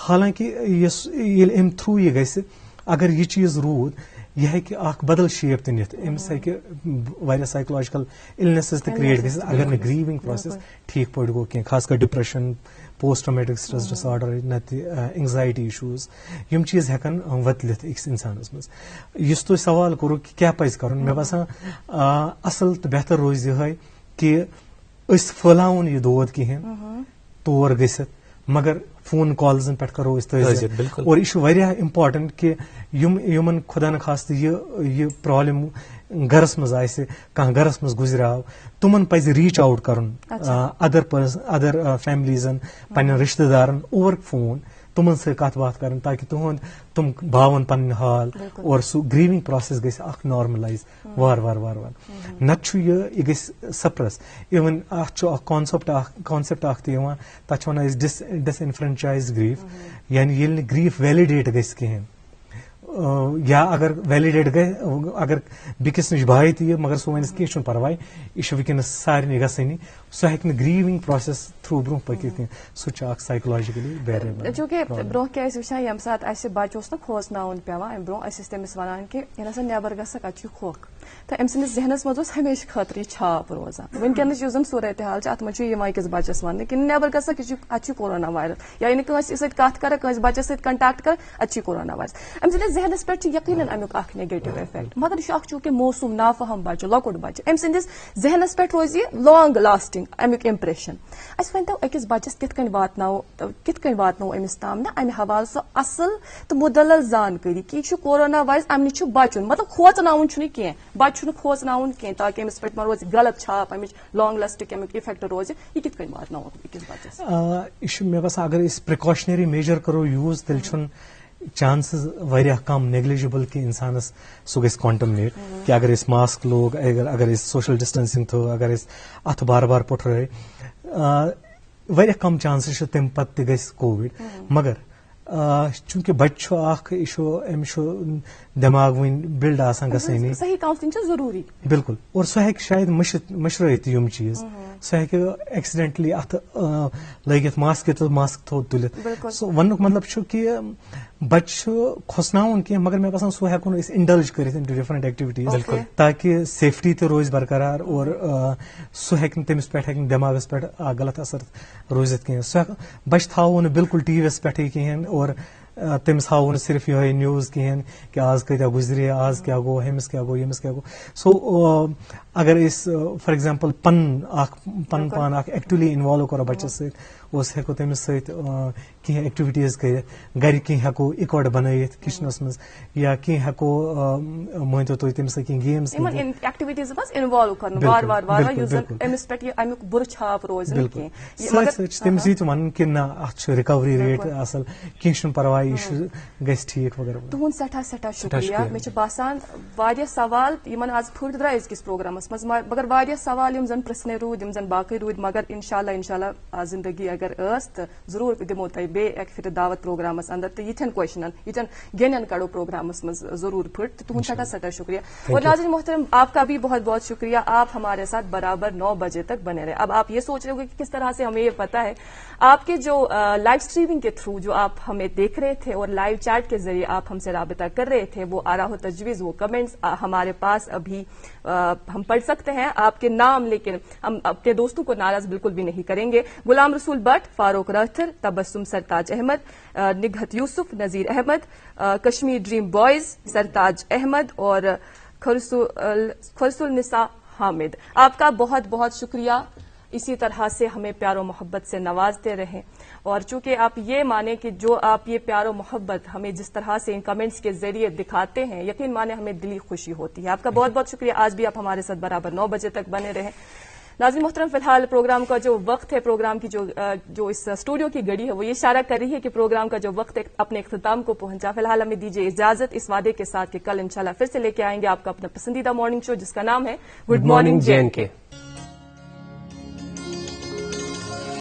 حالانکہِ یُس ییٚلہِ امہِ تھروٗ یہِ گژھِ اگر یہِ چیٖز روٗد یہِ ہیٚکہِ اکھ بدل شیپ تہِ نِتھ أمِس ہیٚکہِ واریاہ سایکولوجِکل اِلنیسز تہِ کریٹ گٔژھِتھ اگر نہٕ گریٖوِنگ پروسیس ٹھیٖک پٲٹھۍ گوٚو کینٛہہ خاص کر depression post traumatic stress disorder نتہٕ اینگزایٹی اِشوٗز یِم چیٖز ہیٚکن وۄتلِتھ أکِس انسانس منٛز یُس تُہۍ سوال کوٚرُو کہِ کیاہ پزِ کرُن مےٚ باسان اصل تہٕ بہتر روزِ یِہے کہِ أسۍ پھٔہلاوُن یہِ دود کِہینۍ تور گٔژھِتھ مگر فون کالزن پٮ۪ٹھ کرو أسۍ تعزیت اور یہِ چھُ واریاہ امپارٹنٹ کہِ یِمن خۄدا نخواستہٕ یہِ پرابلم گرس منٛز آسہِ کانٛہہ گرس منٛز گُزریو تِمن پزِ ریٖچ آوُٹ کرُن ادر فیملیٖزن پننٮ۪ن رِشتہٕ دارن اوور فون تِمن سۭتۍ کتھ باتھ کرٕنۍ تاکہِ تِم باون پنٕنۍ حال اور سُہ گریٖوِنگ پروسیس گژھِ اکھ نارملایز وارٕ وارٕ نتہٕ چھُ یہِ گژھِ سپرس اِوٕن اتھ چھُ اکھ کانسیپٹ اکھ تہِ یِوان تتھ چھِ ونان أسۍ ڈِس انفرنچایز گریٖف یعنی ییٚلہِ نہٕ گریٖف ویلِڈیٹ گژھِ کِہینۍ یا اگر ویلِڈیٹ گژھِ اگر بیٚکِس نِش بایہِ تہِ یہِ مگر سُہ وَنٮ۪س کینٛہہ چھُنہٕ پرواے یہِ چھُ وٕنکیٚنس سارنٕے گژھٲنی سُہ ہیٚکہِ نہٕ گریٖوِنگ پروسیس تھروٗ برونٛہہ پٔکِتھ کینٛہہ سُہ چھُ اکھ سایکولوجِکلی بیریبل چوٗنکہِ برونٛہہ کیٛاہ ٲسۍ وٕچھان ییٚمہِ ساتہٕ اَسہِ بچہِ اوس نہ کھوژناوُن پیٚوان اَمہِ برونٛہہ أسۍ ٲسۍ تٔمِس وَنان کہِ ییٚلہِ ہسا نٮ۪بر گژھکھ اَتہِ چھُ کھوکھ تہٕ أمۍ سٕنٛدِس ذہنس منٛز اوس ہمیشہٕ خٲطرٕ یہِ چھاپ روزان وٕنکیٚنس یُس زن صوٗرت حال چھِ اتھ منٛز چھُ یِوان أکِس بچس وننہٕ کہِ نٮ۪بر گژھکھ یہِ چھُ اتہِ چھُ کورونا وایرس یا نہٕ کٲنٛسہِ سۭتۍ کتھ کران کٲنٛسہِ بچس سۭتۍ کنٹیکٹ کران اتہِ چھُ کورونا وایرس أمۍ سٕنٛدِس ذہنس پٮ۪ٹھ چھُ یقیٖنن امیُک اکھ نیگیٹِو افیکٹ مگر یہِ چھُ اکھ چوٗنکہِ موسوٗم نافہم بچہِ لۄکُٹ بچہِ أمۍ سٕنٛدِس ذہنس پٮ۪ٹھ روزِ یہِ لانگ لاسٹنگ ٹیچنگ امیک امپریشن اس ون تو اکس بچس کت واتنو امس تام نا امہ حوالہ سو اصل تو مدلل زانکاری کہ یہ کورونا وائرس امہ نش بچن مطلب کھوژناون کی بچہ کھوژناون کی تاکہ امس پہ روز غلط چھاپ امچ لانگ لاسٹک امیک افیکٹ روز یہ کت واتنو اکس بچس یہ مے باسان اگر اس پریکاشنری میجر کرو یوز تیل چھن چانسز واریاہ کم نیگلیجبل کہ انسانس سہ گژھِ کانٹمنیٹ کہ اگر اس ماسک لوگ اگر اس سوشل ڈسٹینسنگ تھو اگر اس اتھ بار بار پٹھرٲے واریاہ کم چانسز چھ تمہ پتہٕ تہِ گژھِ کووِڈ مگر چونکہ بچہ اخ امس دماغ ون بلڈ آسان گژھٲنی صحیح کاؤنسلنگ ضروری بالکل اور سہ ہیٚکہِ شاید مشرٲیِتھ یم چیز سہ ہیٚکہِ ایکسیڈنٹلی اتھ لٲگِتھ ماسک تھوٚد تُلِتھ وننُک مطلب چھُ کہ بچہ کھوژناوُن کینٛہہ مگر مےٚ باسان سُہ ہیٚکون أسۍ انڈلج کٔرِتھ ان ٹو ڈفرنٹ ایکٹیویٹیز تاکہ سیفٹی تہِ روزِ برقرار اور سُہ ہیٚکہِ نہٕ تٔمِس پٮ۪ٹھ ہیٚکہِ نہٕ دٮ۪ماغس پٮ۪ٹھ غلط اثر روٗزِتھ کینٛہہ سُہ بچہ تھاوو نہٕ بالکل ٹی وی یس پٮ۪ٹھٕے کِہیٖنۍ اور تٔمِس ہاوو نہٕ صرف یِہوے نِوٕز کِہیٖنۍ کہ آز کۭتیاہ گُزرے آز کیاہ گوٚو ہُمِس کیاہ گوٚو ییٚمِس کیاہ گوٚو سو اگر أسۍ فار ایگزامپل پن پان اکھ ایکٹِولی اِنوالو کرو بچس سۭتۍ اس ہیٚکو تٔمِس سۭتۍ کینٛہہ ایکٹیویٹیز کٔرِتھ گرِ کینٛہہ ہیٚکو اِکوٹ بنٲیِتھ کچنس منٛز یا کینٛہہ ہیٚکو مٲنتو تُہۍ تٔمِس سۭتۍ کینٛہہ گیمز ایکٹیویٹیز منٛز انوالو کرن وار وار وار یُس زن أمِس پٮ۪ٹھ یہِ امیُک بُرٕ چھاپ روزِ نہٕ کینٛہہ سۭتۍ سۭتۍ چھِ تٔمِس یہِ تہِ وَنُن کہِ نہ اتھ چھُ رِکوری ریٹ اصل کینٛہہ چھُنہٕ پرواے یہِ چھُ گژھِ ٹھیٖک وغیرہ تُہُنٛد سٮ۪ٹھاہ سٮ۪ٹھاہ شُکریہ مےٚ چھُ باسان واریاہ سوال یِمن آز پھٕٹۍ درٛاے أزکِس پروگرامس منٛز مگر واریاہ سوال یِم زن پرژھنے روٗدۍ یِم زن باقٕے روٗدۍ مگر انشاء اللہ زندگی اگر ٲس تہٕ ضروٗر دِمو تۄہہِ بیٚیہِ اکہِ پھِرِ دعوت پروگرامس اندر تہٕ یِتھٮ۪ن کوشچنن یِتھٮ۪ن گیٚنٮ۪ن کڑو پروگرامس منٛز ضروٗر پھٕٹ تہٕ تُہُنٛد سٮ۪ٹھاہ سٮ۪ٹھاہ شُکریہ اور ناظرین محترم آپ کا بھی بہت بہت شکریہ آپ ہمارے ساتھ برابر 9 بجے تک بنے رہے اب آپ یہ سوچ رہے ہو کہ کس طرح سے ہمیں یہ پتا ہے آپ کے جو لائیو اسٹریمنگ کے تھرو جو آپ ہمیں دیکھ رہے تھے اور لائیو چیٹ کے ذریعے آپ ہم سے رابطہ کر رہے تھے وہ آراء و تجویز وہ کمنٹس ہمارے پاس ابھی ہم پڑھ سکتے ہیں آپ کے نام لیکن ہم اپنے دوستوں کو ناراض بالکل بھی نہیں کریں گے غلام رسول بٹ فاروق راتھر تبسم سرتاج احمد نگہت یوسف نذیر احمد کشمیر ڈریم بوائز سرتاج احمد اور خرس النساء حامد آپ کا بہت بہت شکریہ اسی طرح سے ہمیں پیار و محبت سے نوازتے رہیں اور چونکہ آپ یہ مانیں کہ جو آپ یہ پیار و محبت ہمیں جس طرح سے ان کمنٹس کے ذریعے دکھاتے ہیں یقین مانیں ہمیں دلی خوشی ہوتی ہے آپ کا بہت بہت شکریہ آج بھی آپ ہمارے ساتھ برابر 9 بجے تک بنے رہیں ناظرین محترم فی الحال پروگرام کا جو وقت ہے پروگرام کی جو اس اسٹوڈیو کی گھڑی ہے وہ یہ اشارہ کر رہی ہے کہ پروگرام کا جو وقت اپنے اختتام کو پہنچا فی الحال ہمیں دیجیے اجازت اس وعدے کے ساتھ کہ کل انشاءاللہ پھر سے لے کے آئیں گے آپ کا اپنا پسندیدہ مارننگ شو جس کا نام ہے گڈ مارننگ جے این کے